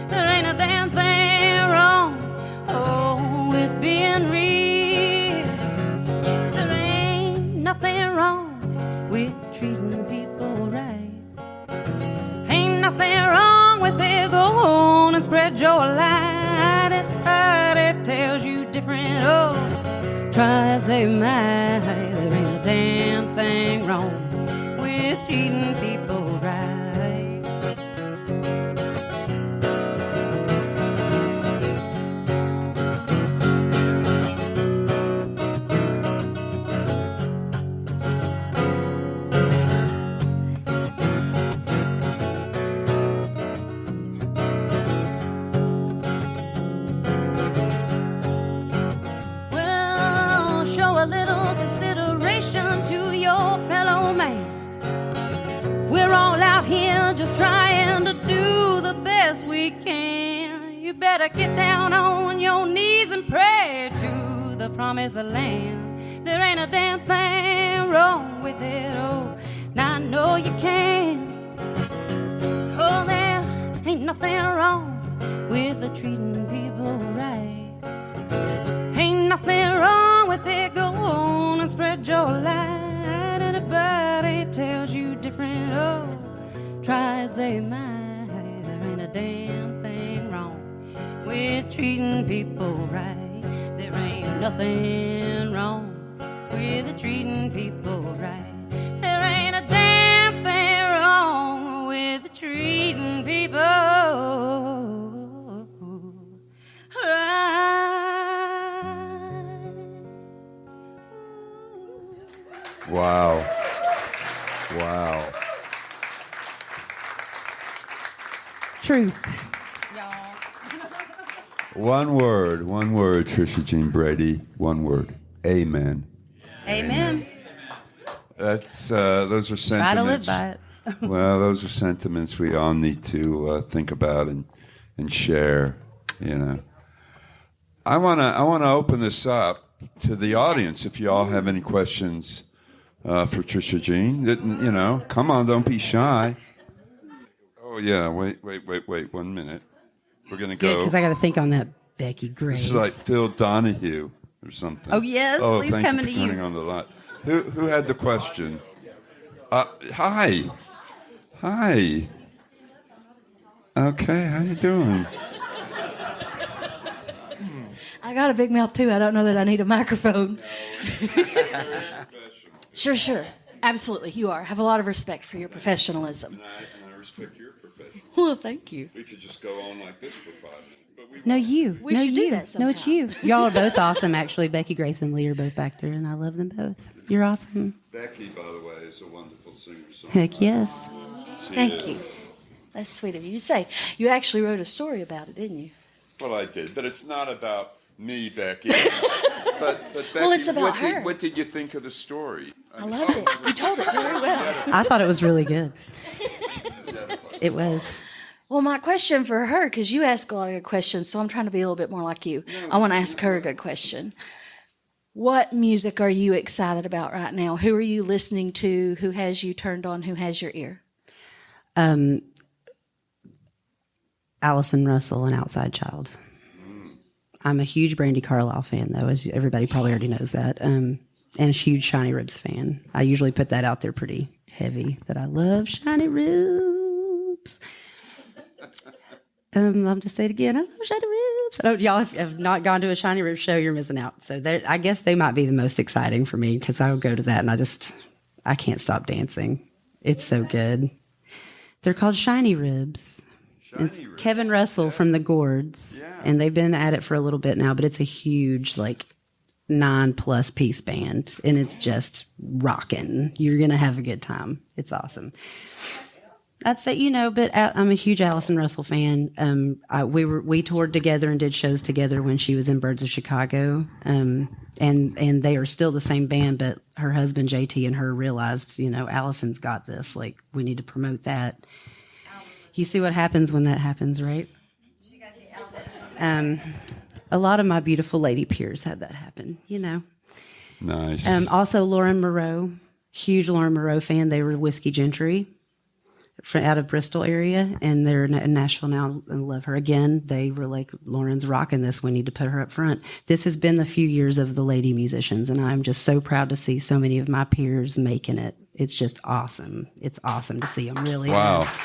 There ain't a damn thing wrong, oh, with being real. There ain't nothing wrong with treating people right. Ain't nothing wrong with it. Go on and spread your light. Everybody tells you different, oh, try to say my. There ain't a damn thing wrong with treating people right. here just trying to do the best we can. You better get down on your knees and pray to the promised land. There ain't a damn thing wrong with it, oh, now I know you can. Oh, there ain't nothing wrong with the treating people right. Ain't nothing wrong with it, go on and spread your light. Anybody tells you different, oh, try as they might, there ain't a damn thing wrong with treating people right. There ain't nothing wrong with treating people right. There ain't a damn thing wrong with treating people right. Wow. Wow. Truth. One word, Trisha Gene Brady. One word. Amen. Amen. That's those are sentiments. Try to live by it. Well, those are sentiments we all need to think about and share. You know, I wanna open this up to the audience. If you all have any questions for Trisha Gene, you know, come on, don't be shy. Oh yeah, wait 1 minute. We're gonna go. Because I got to think on that Becky Grace. This is like Phil Donahue or something. Oh yes, please thank coming you to for turning you. on the light. Who had the question? Hi. Okay, how you doing? I got a big mouth too. I don't know that I need a microphone. Sure. Absolutely, you are. I have a lot of respect for your professionalism. And I respect your profession. Well, thank you. We could just go on like this for 5 minutes. But No, you. We no, should do you. that No, it's you. Y'all are both awesome, actually. Becky Grace and Lee are both back there, and I love them both. You're awesome. Becky, by the way, is a wonderful singer-songwriter. Heck yes. Thank you. That's sweet of you to say. You actually wrote a story about it, didn't you? Well, I did, but it's not about me, Becky. but Becky, Well, it's about her. What did you think of the story? I loved it. You told it very well. I thought it was really good. It was. Well, my question for her, because you ask a lot of good questions, so I'm trying to be a little bit more like you. I want to ask her a good question. What music are you excited about right now? Who are you listening to? Who has you turned on? Who has your ear? Allison Russell and Outside Child. I'm a huge Brandy Carlisle fan, though, as everybody probably already knows that, and a huge Shiny Ribs fan. I usually put that out there pretty heavy, that I love Shiny Ribs. I'll just say it again. I love Shiny Ribs. Oh, y'all have not gone to a Shiny Ribs show, you're missing out. So I guess they might be the most exciting for me, because I would go to that and I can't stop dancing. It's so good. They're called Shiny Ribs. It's Kevin Russell from the Gourds, and they've been at it for a little bit now, but it's a huge, 9+ piece band, and it's just rocking. You're going to have a good time. It's awesome. I'd say, but I'm a huge Allison Russell fan. We toured together and did shows together when she was in Birds of Chicago, and they are still the same band, but her husband, JT, and her realized, Allison's got this. We need to promote that. You see what happens when that happens, right? She got the album. A lot of my beautiful lady peers had that happen, Nice. Also, Lauren Moreau, huge Lauren Moreau fan. They were Whiskey Gentry out of Bristol area, and they're in Nashville now and love her. Again, they were like, Lauren's rocking this. We need to put her up front. This has been the few years of the lady musicians, and I'm just so proud to see so many of my peers making it. It's just awesome. It's awesome to see them, really. Wow. Is.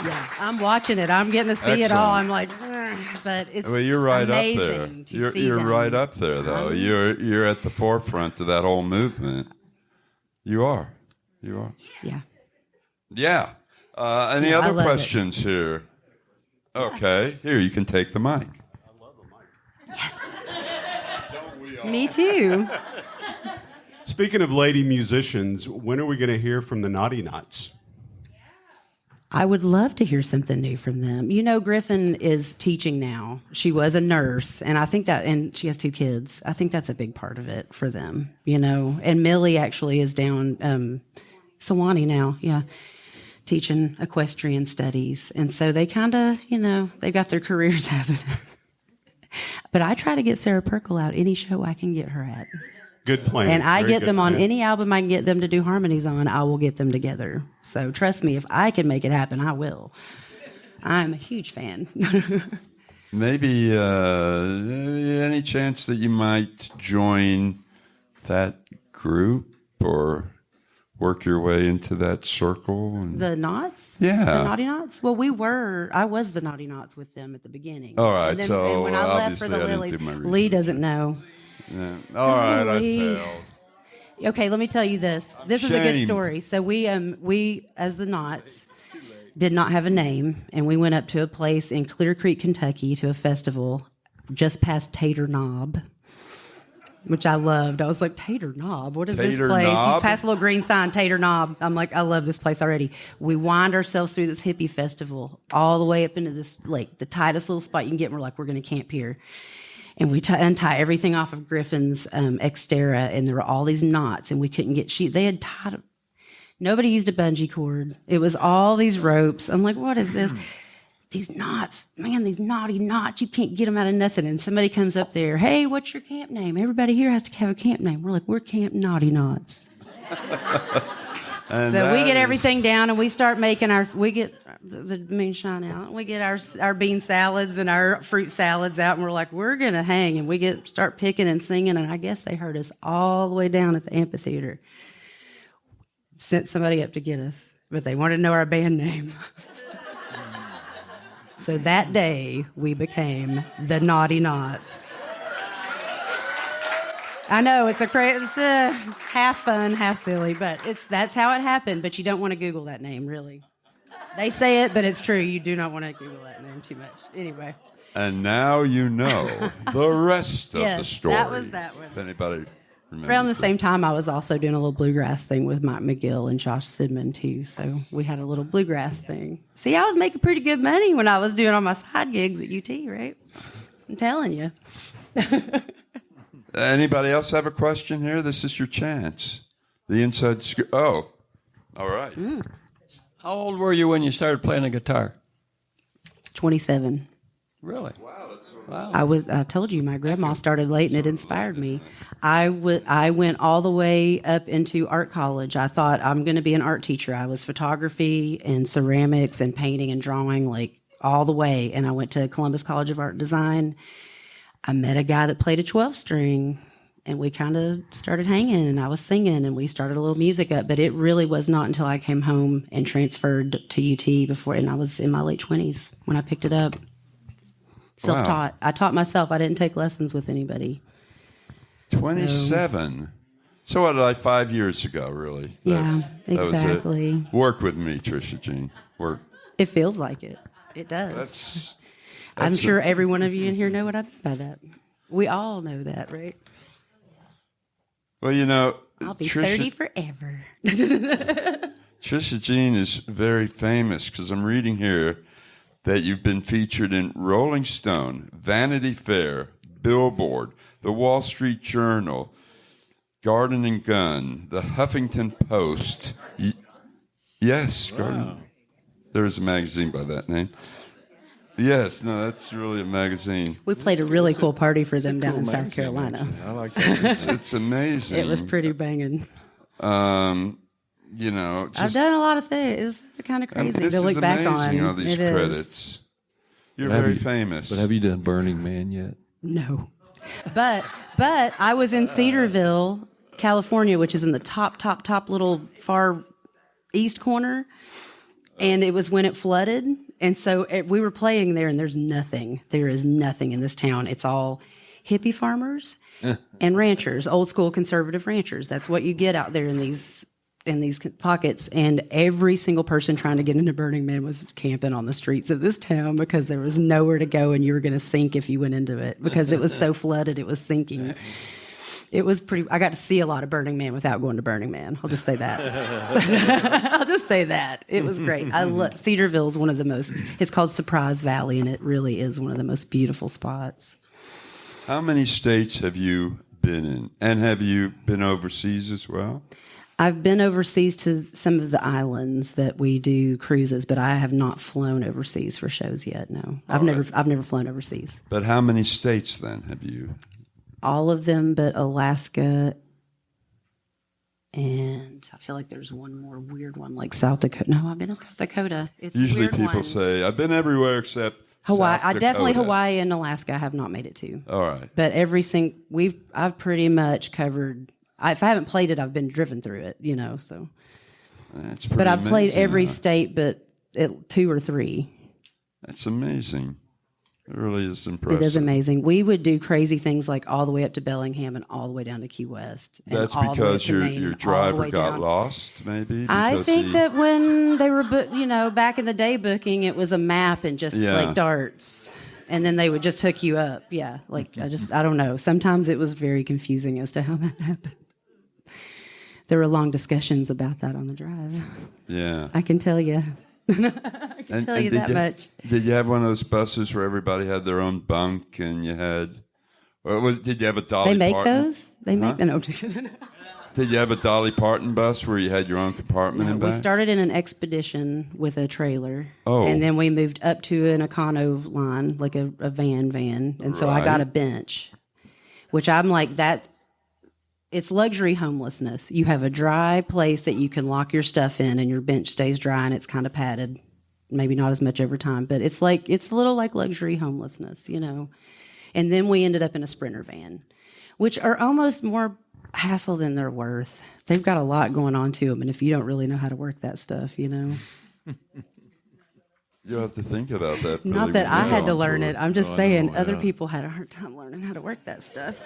Yeah, I'm watching it. I'm getting to see it all. I'm like, but it's you're right up there. amazing to see You're them. right up there, though. You're at the forefront of that whole movement. You are. Yeah. Yeah. Any Yeah, I other love questions here? Okay. Here, you can take the mic. Me too. Speaking of lady musicians, when are we going to hear from the Naughty Knots? I would love to hear something new from them. Griffin is teaching now. She was a nurse, and I think and she has 2 kids. I think that's a big part of it for them, And Millie actually is down Sewanee now, yeah. teaching equestrian studies. And so they kind of, they've got their careers happening. But I try to get Sarah Perkle out any show I can get her at. Good plan. And I Very get good them on plan. any album I can get them to do harmonies on, I will get them together. So trust me, if I can make it happen, I will. I'm a huge fan. Maybe any chance that you might join that group or work your way into that circle? The Knots? Yeah. The Naughty Knots? Well, I was the Naughty Knots with them at the beginning. All right, And then, so and when I left for obviously the I didn't Lilies, do my research. Lee doesn't know. Yeah. All right, I Lee. failed. Okay, let me tell you this. This is a good shamed. story. So we as the Knots did not have a name, and we went up to a place in Clear Creek, Kentucky, to a festival just past Tater Knob, which I loved. I was like, Tater Knob, what is this Tater place? Knob? You pass a little green sign, Tater Knob. I'm like, I love this place already. We wind ourselves through this hippie festival all the way up into this lake, the tightest little spot you can get. And we're like, we're going to camp here. And we untie everything off of Griffin's Xterra, and there were all these knots, and we couldn't get sheet. They had tied. Nobody used a bungee cord. It was all these ropes. I'm like, what is this? These knots, man, these naughty knots. You can't get them out of nothing. And somebody comes up there, hey, what's your camp name? Everybody here has to have a camp name. We're like, we're Camp Naughty Knots. So we get everything down, and we start making we get the moonshine out. We get our bean salads and our fruit salads out, and we're like, we're going to hang. And we start picking and singing, and I guess they heard us all the way down at the amphitheater. Sent somebody up to get us, but they wanted to know our band name. So that day, we became the Naughty Knots. I know, it's half fun, half silly, but that's how it happened. But you don't want to Google that name, really. They say it, but it's true. You do not want to Google that name too much. Anyway. And now you know the rest of the Yes, story. that was that one. If anybody remembers Around the that. same time, I was also doing a little bluegrass thing with Mike McGill and Josh Sidman, too. So we had a little bluegrass thing. See, I was making pretty good money when I was doing all my side gigs at UT, right? I'm telling you. Anybody else have a question here? This is your chance. The inside scoop. Oh, all right. How old were you when you started playing the guitar? 27. Really? I told you my grandma started late, and it inspired me. I went all the way up into art college. I thought I'm going to be an art teacher. I was photography and ceramics and painting and drawing, like all the way. And I went to Columbus College of Art and Design. I met a guy that played a 12-string, and we kind of started hanging, and I was singing, and we started a little music up. But it really was not until I came home and transferred to UT and I was in my late 20s when I picked it up. Self-taught. I taught myself. I didn't take lessons with anybody. 27. So what, like 5 years ago, really? Yeah, that was it. exactly. Work with me, Trisha Gene. Work. It feels like it. It does. I'm sure every one of you in here know what I mean by that. We all know that, right? Well, I'll be Trisha, 30 forever. Trisha Gene is very famous because I'm reading here that you've been featured in Rolling Stone, Vanity Fair, Billboard, The Wall Street Journal, Garden and Gun, The Huffington Post. Yes, Garden. There's a magazine by that name. Yes, no, that's really a magazine. We played a really cool party for them down in South Carolina. I like that. It's amazing. It was pretty banging. I've I've done a lot of things. It's kind of crazy this to look is back amazing, on. all these It is. credits. You're Have very you- famous. But have you done Burning Man yet? No. But I was in Cedarville, California, which is in the top little far east corner. And it was when it flooded. And so we were playing there, and there's nothing. There is nothing in this town. It's all hippie farmers and ranchers, old school conservative ranchers. That's what you get out there in these pockets. And every single person trying to get into Burning Man was camping on the streets of this town because there was nowhere to go, and you were going to sink if you went into it because it was so flooded, it was sinking. It was pretty. I got to see a lot of Burning Man without going to Burning Man. I'll just say that. I'll just say that. It was great. I love Cedarville is one of the most. It's called Surprise Valley, and it really is one of the most beautiful spots. How many states have you been in? And have you been overseas as well? I've been overseas to some of the islands that we do cruises, but I have not flown overseas for shows yet. No, I've never flown overseas. But how many states then have you? All of them, but Alaska, and I feel like there's one more weird one, like South Dakota. No, I've been in South Dakota. It's a Usually weird people one. say I've been everywhere except Hawaii. South Definitely Dakota. Hawaii and Alaska. I have not made it to. All right. But I've pretty much covered. If I haven't played it, I've been driven through it. So. That's pretty But I've played amazing, every huh? state, but 2 or 3. That's amazing. It really is impressive. It is amazing. We would do crazy things like all the way up to Bellingham and all the way down to Key West. And That's all the way because up to Maine your and all the driver way got down. lost, maybe? I Because think he- that when they were, back in the day booking, it was a map and just Yeah. like darts. And then they would just hook you up. Yeah. Like, I don't know. Sometimes it was very confusing as to how that happened. There were long discussions about that on the drive. Yeah. I can tell you. I can tell you that much. Did you have one of those buses where everybody had their own bunk and you had, did you have a Dolly They make Parton? those? They make Huh? no. Did you have a Dolly Parton bus where you had your own compartment in We back? started in an expedition with a trailer. Oh. And then we moved up to an Econo line, like a van. And so I got a bench, which I'm like, that. It's luxury homelessness. You have a dry place that you can lock your stuff in and your bench stays dry and it's kind of padded. Maybe not as much over time, but it's a little like luxury homelessness, And then we ended up in a Sprinter van, which are almost more hassle than they're worth. They've got a lot going on to them, and if you don't really know how to work that stuff, You'll have to think about that. Not Billy, that when I you had go to on learn tour. it. I'm just saying other people had a hard time learning how to work that stuff.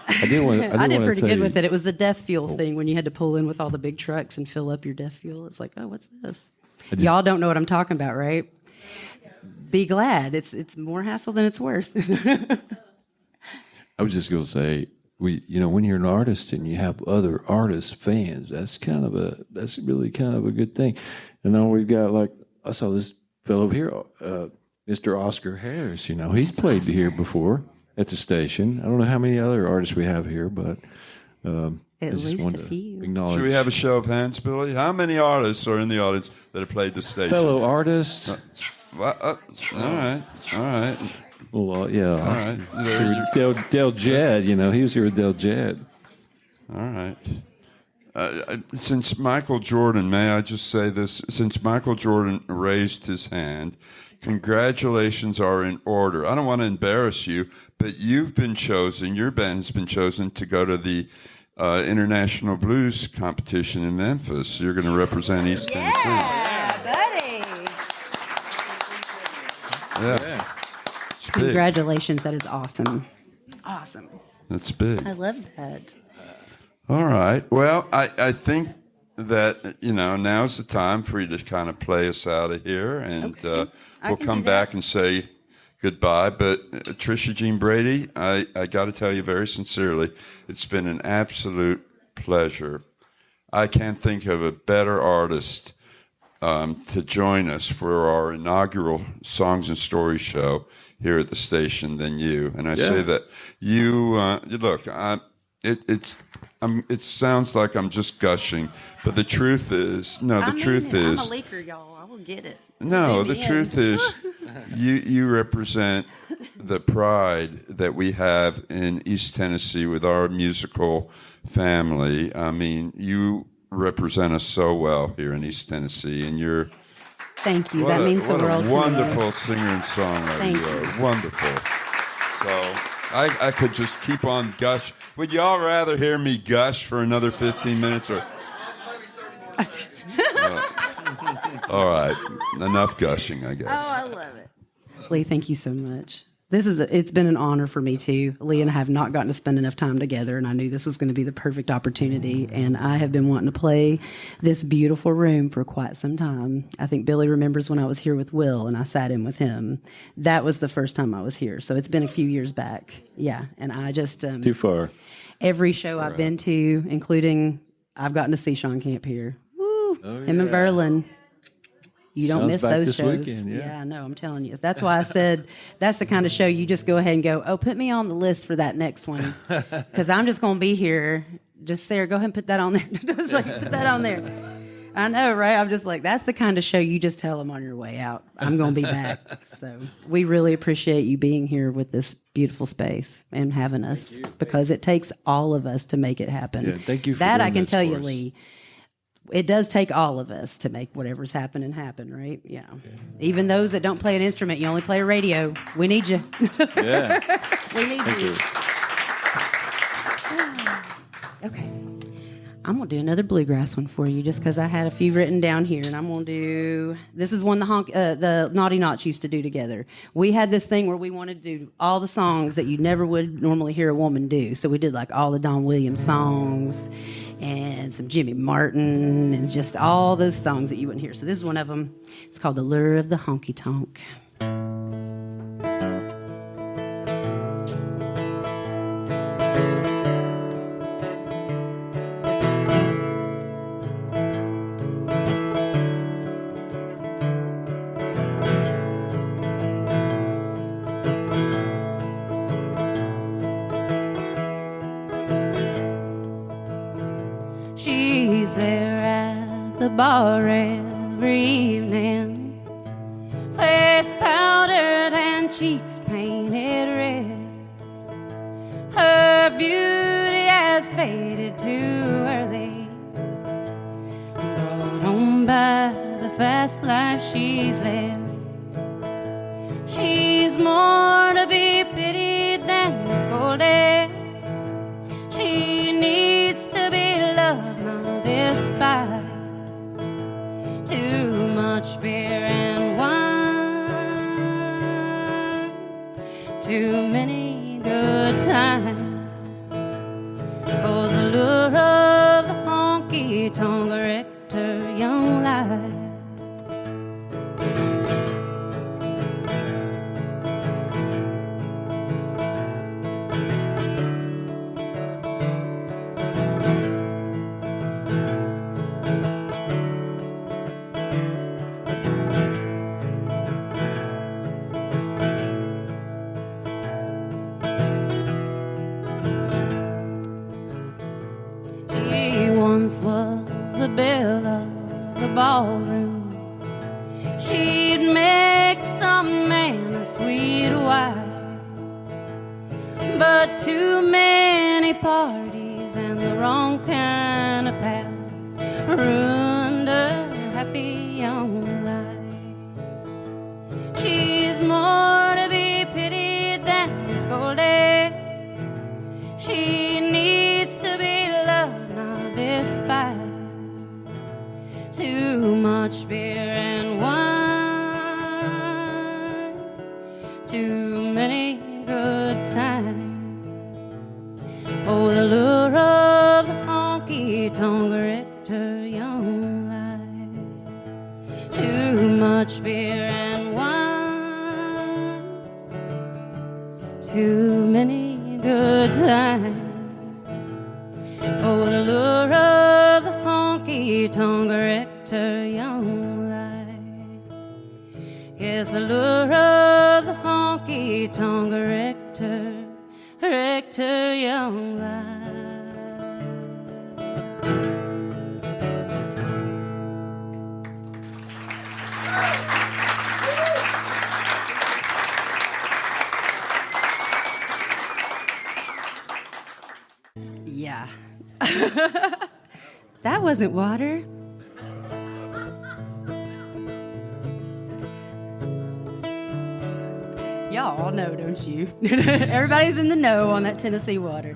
I did want. I did pretty good with it. It was the deaf fuel thing when you had to pull in with all the big trucks and fill up your deaf fuel. It's like, oh, what's this? Y'all don't know what I'm talking about, right? Be glad. It's more hassle than it's worth. I was just going to say, when you're an artist and you have other artists fans, that's really kind of a good thing. And now we've got I saw this fellow here, Mr. Oscar Harris. He's played here before at the station. I don't know how many other artists we have here, but At I just least wanted a to few. acknowledge. Should we have a show of hands, Billy? How many artists are in the audience that have played the station? fellow artists? All right. Well, yeah, All Oscar. right. Del Jed. He was here with Del Jed. All right. Since Michael Jordan, may I just say this? Since Michael Jordan raised his hand, congratulations are in order. I don't want to embarrass you, but you've been chosen, your band has been chosen to go to the International Blues Competition in Memphis. You're going to represent East Tennessee. Yeah, buddy. Yeah. It's big. Congratulations. That is awesome. Awesome. That's big. I love that. All right. Well, I think that, now's the time for you to kind of play us out of here, and I we'll can come do back that. and say goodbye. But Trisha Gene Brady, I got to tell you very sincerely, it's been an absolute pleasure. I can't think of a better artist to join us for our inaugural Songs and Stories show here at the station than you. And I say that you look. It sounds like I'm just gushing, but the truth is, I'm a leaker, y'all. I will get it. no, Just the leave me truth in. is, you represent the pride that we have in East Tennessee with our musical family. I mean, you represent us so well here in East Tennessee, and you're Thank you. That means the what world a to me. wonderful singer and songwriter. Thank you you. are. Wonderful. So I could just keep on gush. Would y'all rather hear me gush for another 15 minutes or? All right, enough gushing, I guess. Oh, I love it. Lee, thank you so much. It's been an honor for me too. Lee and I have not gotten to spend enough time together, and I knew this was going to be the perfect opportunity. And I have been wanting to play this beautiful room for quite some time. I think Billy remembers when I was here with Will, and I sat in with him. That was the first time I was here, so it's been a few years back. Yeah, and I just Too far. every show I've been to, including I've gotten to see Sean Camp here. Woo! Him and Berlin. You don't Sean's miss back those this shows. weekend, yeah. I know. I'm telling you. That's why I said that's the kind of show you just go ahead and go, oh, put me on the list for that next one. Because I'm just going to be here Just Sarah, go ahead and put that on there. Just like, put that on there. I know, right? I'm just like, that's the kind of show you just tell them on your way out. I'm going to be back. So we really appreciate you being here with this beautiful space and having us, because it takes all of us to make it happen. Yeah, thank you for that. doing I can this tell for you, us. Lee. It does take all of us to make whatever's happening happen, right? Yeah. Even those that don't play an instrument, you only play a radio. We need you. Yeah. We need Thank you. Okay. I'm going to do another bluegrass one for you just because I had a few written down here. And I'm going to do, this is one the Naughty Knots used to do together. We had this thing where we wanted to do all the songs that you never would normally hear a woman do. So we did like all the Don Williams songs and some Jimmy Martin and just all those songs that you wouldn't hear. So this is one of them. It's called The Lure of the Honky Tonk. She's there at the bar every evening, face powdered and cheeks painted red. Her beauty has faded too early, brought on by the fast life she's led. She's more to be pitied than scolded. She needs to be loved, not despised. Too much beer and wine, too many good times. For the lure of the honky-tonk wrecked her young life. Was the belle of the ballroom. She'd make some man a sweet wife, but too many parties and the wrong kind of pals ruined her happy young life. She's more to be pitied than scolded. She needs to be loved, not despised. Too much beer and wine, too many good times. Oh, the lure of the honky-tonk wrecked her young life. Too much beer and wine, too many good times. Oh, the lure of the honky-tonk wrecked her young life. Yes, the lure of the honky-tonk wrecked her young life. Yeah. That wasn't water. Y'all all know, don't you? Everybody's in the know on that Tennessee water.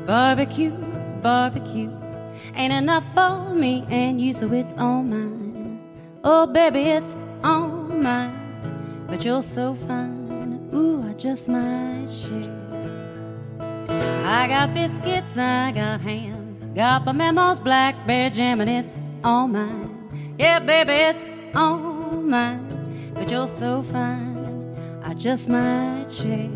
Barbecue, barbecue, ain't enough for me and you, so it's all mine. Oh, baby, it's all mine. But you're so fine, ooh, I just might share. I got biscuits, I got ham, got my mama's blackberry jam, and it's all mine. Yeah, baby, it's all mine. But you're so fine, I just might share.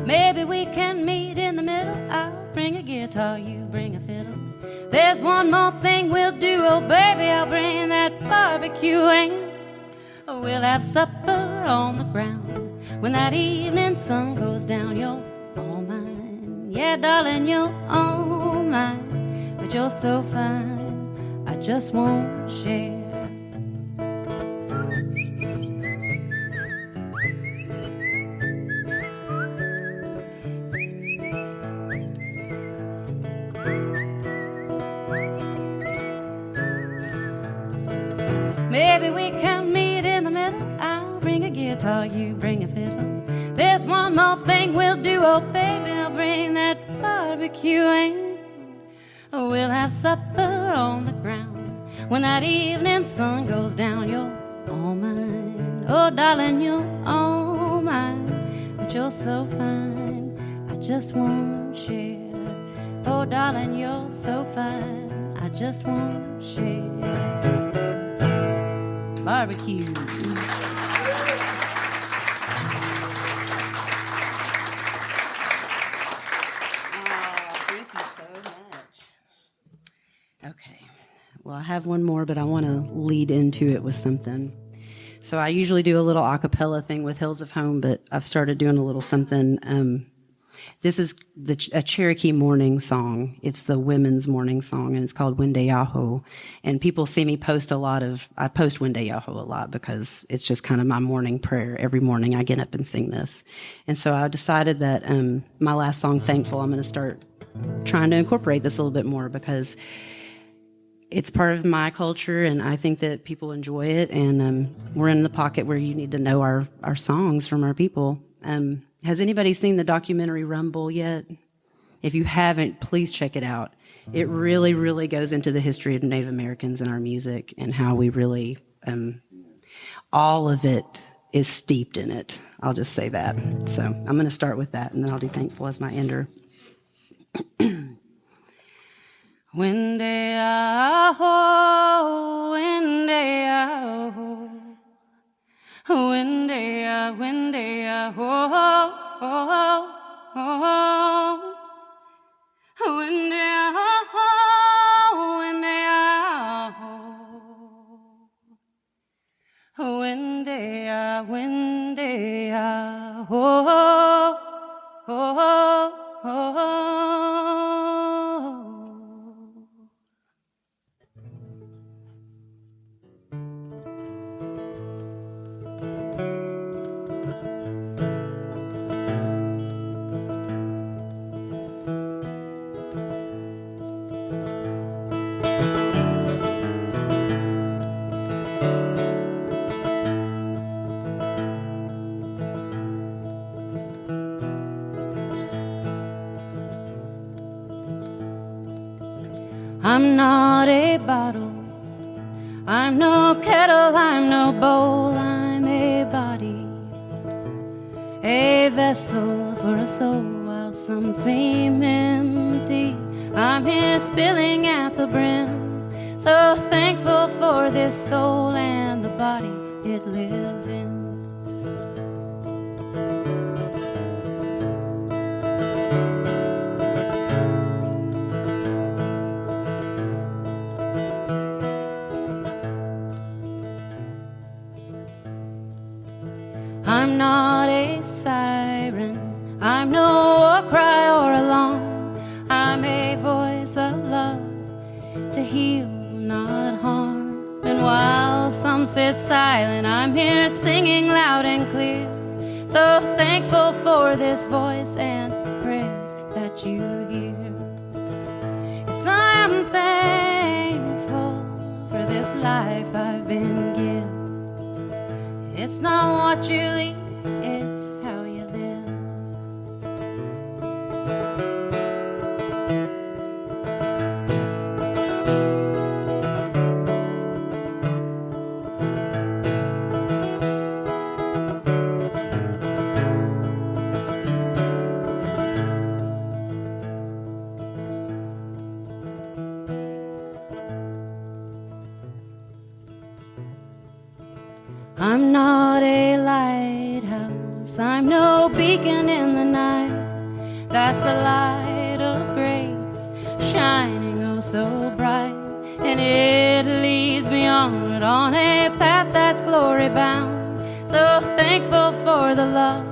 Maybe we can meet in the middle. I'll bring a guitar, you bring a fiddle. There's one more thing we'll do, oh baby, I'll bring that barbecue and we'll have supper on the ground When that evening sun goes down, you're all mine. Yeah, darling, you're all mine. But you're so fine, I just won't share. Maybe we can meet in the middle. I'll bring a guitar, you bring a fiddle. There's one more thing we'll do, oh baby, I'll bring that barbecue and we'll have supper on the ground. When that evening sun goes down, you're all mine. Oh darling, you're all mine. But you're so fine, I just won't share. Oh darling, you're so fine, I just won't share. Barbecue. Oh, thank you so much. Okay. Well, I have one more, but I want to lead into it with something. So I usually do a little a cappella thing with Hills of Home, but I've started doing a little something. This is a Cherokee morning song. It's the women's morning song, and it's called Wendeyaho. And people see me post I post Wendeyaho a lot because it's just kind of my morning prayer. Every morning I get up and sing this. And so I decided that my last song, Thankful, I'm going to start trying to incorporate this a little bit more because it's part of my culture, and I think that people enjoy it. And we're in the pocket where you need to know our songs from our people. Has anybody seen the documentary Rumble yet? If you haven't, please check it out. It really, really goes into the history of Native Americans and our music and how we really, all of it is steeped in it. I'll just say that. So I'm going to start with that, and then I'll do Thankful as my ender. Wendeyaho, Wendeyaho. Wendeyaho, Wendeyaho, Wendeyaho, Wendeyaho, Wendeyaho. I'm not a bottle, I'm no kettle, I'm no bowl, I'm a body, a vessel for a soul while some seem empty. I'm here spilling at the brim, so thankful for this soul and the body it lives in. I'm not a siren, I'm no war cry or alarm. I'm a voice of love to heal, not harm. And while some sit silent, I'm here singing loud and clear. So thankful for this voice and prayers that you hear. Yes, I'm thankful for this life I've been given. It's not what you leave, it's how you live. I'm not a lighthouse, I'm no beacon in the night. That's a light of grace, shining oh so bright. And it leads me onward on a path that's glory bound. So thankful for the love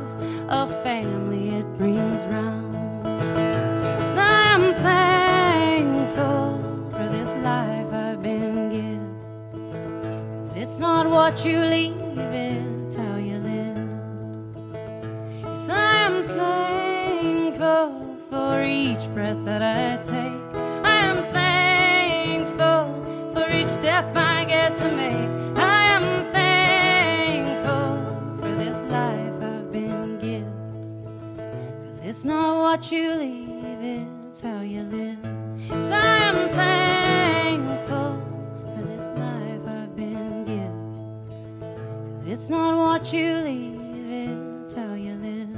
a family it brings round. So I'm thankful for this life I've been given. 'Cause it's not what you leave, it's how you live. Yes, I'm thankful for each breath that I take. I am thankful for each step I get to make. I am thankful for this life I've been given. 'Cause it's not what you leave, it's how you live. So I am thankful for this life I've been given. 'Cause it's not what you leave, it's how you live.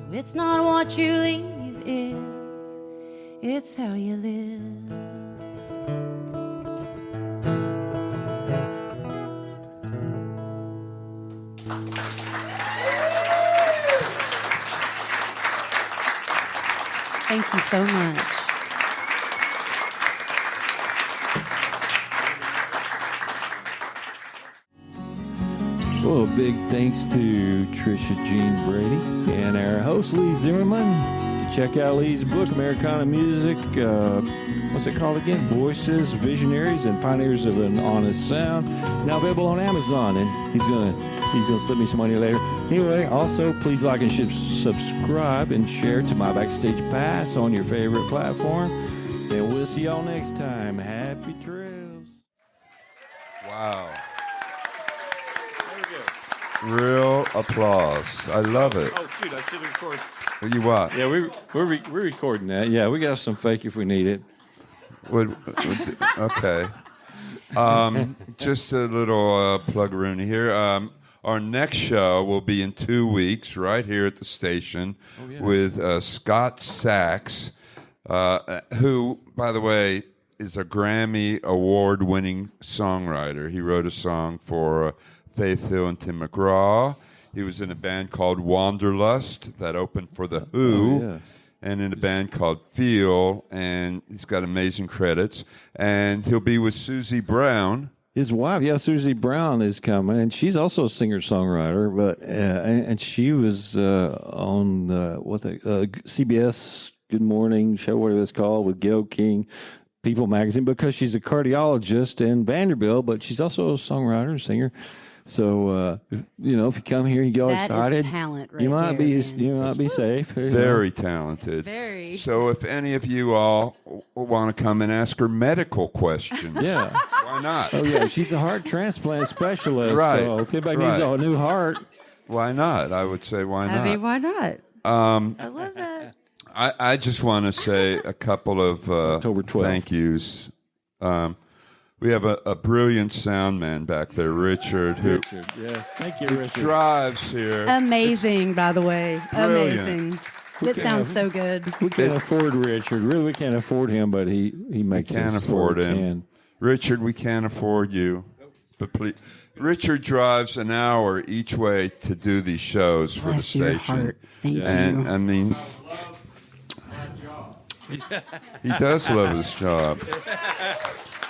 No, it's not what you leave, it's how you live. Thank you so much. Well, big thanks to Trisha Gene Brady and our host, Lee Zimmerman. Check out Lee's book, Americana Music. What's it called again? Voices, Visionaries, and Pioneers of an Honest Sound. Now available on Amazon, and he's gonna slip me some money later. Anyway, also please like and subscribe and share to my Backstage Pass on your favorite platform. And we'll see y'all next time. Happy trails. Wow. Real applause. I love it. Oh shoot! I should record. You what? Yeah, we're recording that. Yeah, we got some fake if we need it. Okay. Just a little plug-a-rooney here. Our next show will be in 2 weeks, right here at the station, with Scott Sachs, who, by the way, is a Grammy Award-winning songwriter. He wrote a song for Faith Hill and Tim McGraw. He was in a band called Wanderlust that opened for The Who, and in a band called Feel, and he's got amazing credits. And he'll be with Susie Brown. His wife, Susie Brown, is coming, and she's also a singer-songwriter. But and she was on CBS Good Morning show, whatever it's called, with Gayle King, People Magazine, because she's a cardiologist in Vanderbilt, but she's also a songwriter, singer. So if you come here and you get all excited, that is talent right you might there, be safe. Very talented. Very. So if any of you all want to come and ask her medical questions, Yeah. why not? Oh yeah, she's a heart transplant specialist. Right. So if anybody needs a new heart, Why not? I would say why not? I mean, why not? I love that. I just want to say a couple of October 12th. thank yous. We have a brilliant sound man back there, Richard, who yes, thank you, Richard. drives here. Amazing, by the way. Brilliant. Amazing. It sounds so good. We can't afford Richard. Really, we can't afford him, but he makes Can't us afford what we him. can. Richard, we can't afford you. But please, Richard drives an hour each way to do these shows for Bless the your station. heart. Thank And you. I mean, he does love his job.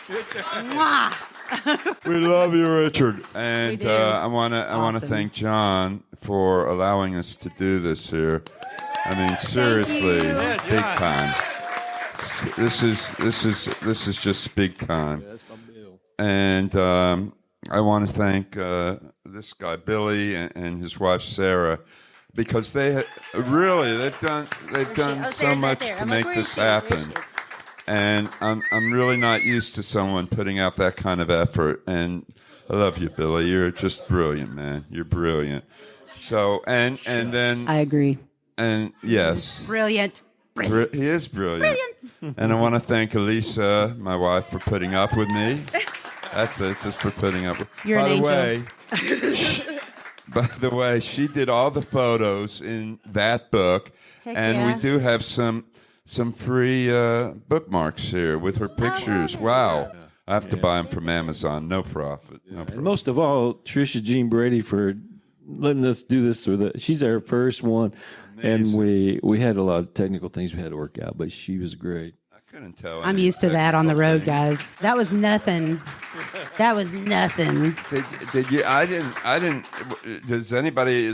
Mwah! We love you, Richard. And We do. I want to Awesome. thank John for allowing us to do this here. I mean, seriously, big time. This is just big time. That's my bill. And I want to thank this guy Billy and his wife Sarah, because they've done so Sarah's right much there. to I'm make like, this where is she? happen. And I'm really not used to someone putting out that kind of effort. And I love you, Billy. You're just brilliant, man. You're brilliant. So and then I agree. and yes. Brilliant. He is brilliant. And I want to thank Elisa, my wife, for putting up with me. That's it, just for putting up with You're an angel. By the way, she did all the photos in that book. Heck and yeah. we do have some free bookmarks here with her pictures. Wow. I have to buy them from Amazon. No profit. No And profit. most of all, Trisha Gene Brady for letting us do this she's our first one. And we had a lot of technical things we had to work out, but she was great. I couldn't tell. I'm any used to that on the technical road, things. guys. That was nothing. That was nothing. Did you? I didn't. Is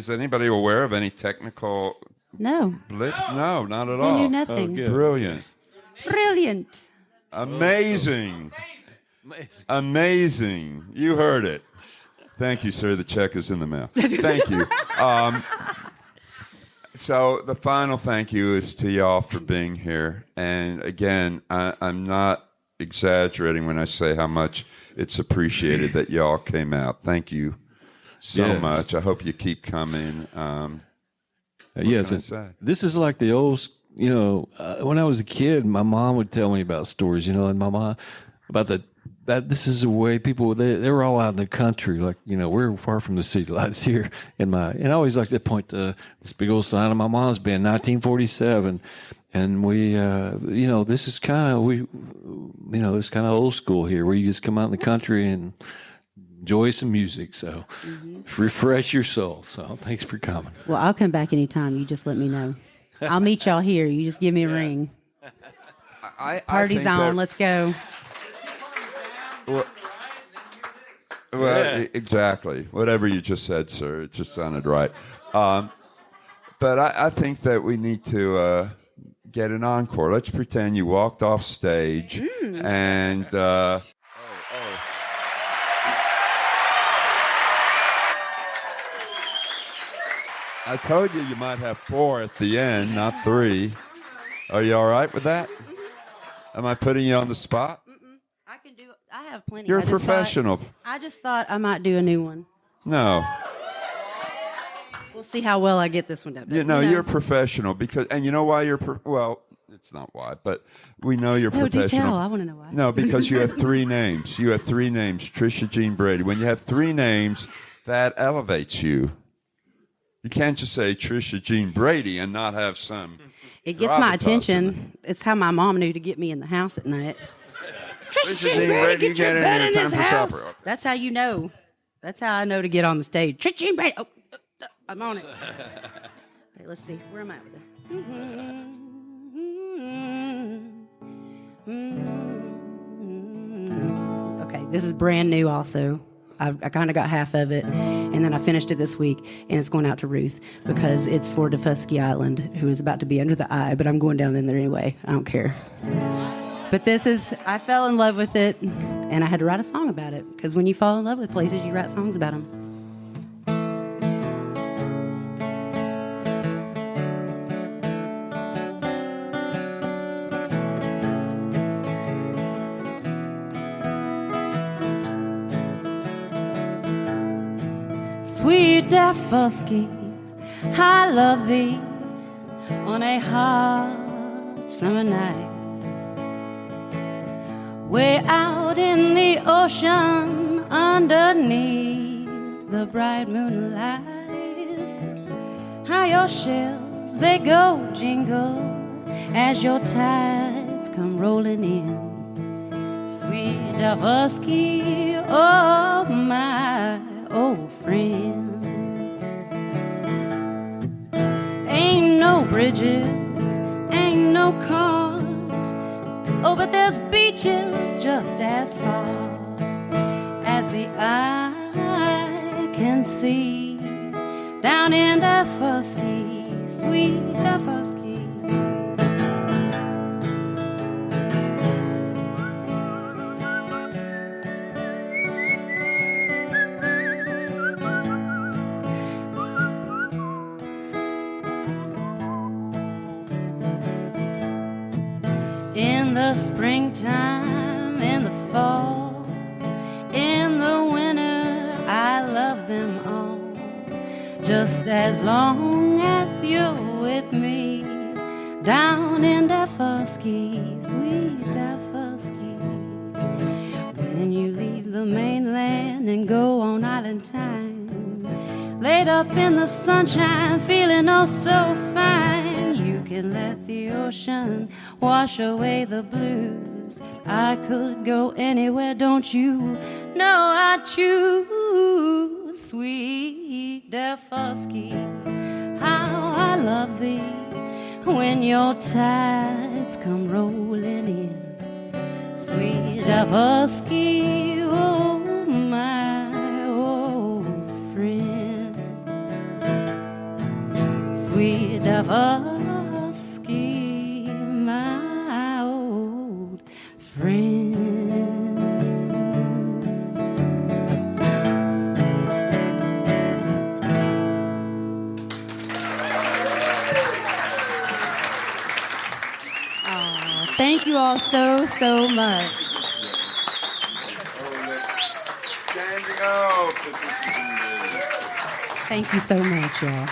anybody aware of any technical No. blips? No, not at I all. knew nothing. good. Brilliant. Brilliant. Amazing. Amazing. You heard it. Thank you, sir. The check is in the mail. Thank you. So the final thank you is to y'all for being here. And again, I'm not exaggerating when I say how much it's appreciated that y'all came out. Thank you so Yes. much. I hope you keep coming. Yes, can I say? this is like the old, when I was a kid, my mom would tell me about stories, and my mom about that this is the way people, they were all out in the country. Like, we're far from the city lights here. And I always like to point to this big old sign of my mom's band, 1947. And we, this is kind of, it's kind of old school here where you just come out in the country and enjoy some music. So refresh your soul. So thanks for coming. Well, I'll come back anytime. You just let me know. I'll meet y'all here. You just give me a ring. Party's on. Let's go. Well, exactly. Whatever you just said, sir. It just sounded right. But I think that we need to get an encore. Let's pretend you walked off stage and... I told you might have 4 at the end, not 3. Are you all right with that? Am I putting you on the spot? I can do. I have plenty. You're a professional. I just thought I might do a new one. No. We'll see how well I get this one done. But, You're a professional and you know why you're well, it's not why, but we know you're No, do professional. tell. I want to know why. No, because you have 3 names. You have 3 names. Trisha Gene Brady. When you have 3 names, that elevates you. You can't just say Trisha Gene Brady and not have some. It gets my gravitas in attention. It's how my mom knew to get me in the house at night. Trisha Gene Brady, get your get in butt here, in time this for house. supper. That's how you know. That's how I know to get on the stage. Trisha Gene Brady. Oh, I'm on it. Okay, let's see. Where am I with it? Okay, this is brand new also. I kind of got half of it, and then I finished it this week, and it's going out to Ruth because it's for Defusky Island, who is about to be under the eye, but I'm going down in there anyway. I don't care. But I fell in love with it, and I had to write a song about it, because when you fall in love with places, you write songs about them. Sweet Defusky, I love thee on a hot summer night. Way out in the ocean underneath the bright moonlight. How your shells, they go jingle as your tides come rolling in. Sweet Defusky, oh my old friend. Ain't no bridges, ain't no cars, oh, but there's beaches just as far as the eye can see. Down in Defusky, sweet Defusky. In the springtime, in the fall, in the winter, I love them all. Just as long as you're with me, down in Defusky, sweet Defusky. When you leave the mainland and go on island time, laid up in the sunshine, feeling oh so fine, you can let the ocean wash away the blues. I could go anywhere, don't you know I choose sweet Defusky. How I love thee when your tides come rolling in. Sweet Defusky, oh sweet Davosky, my old friend. Thank you all so, so much. Standing out. Thank you so much, y'all.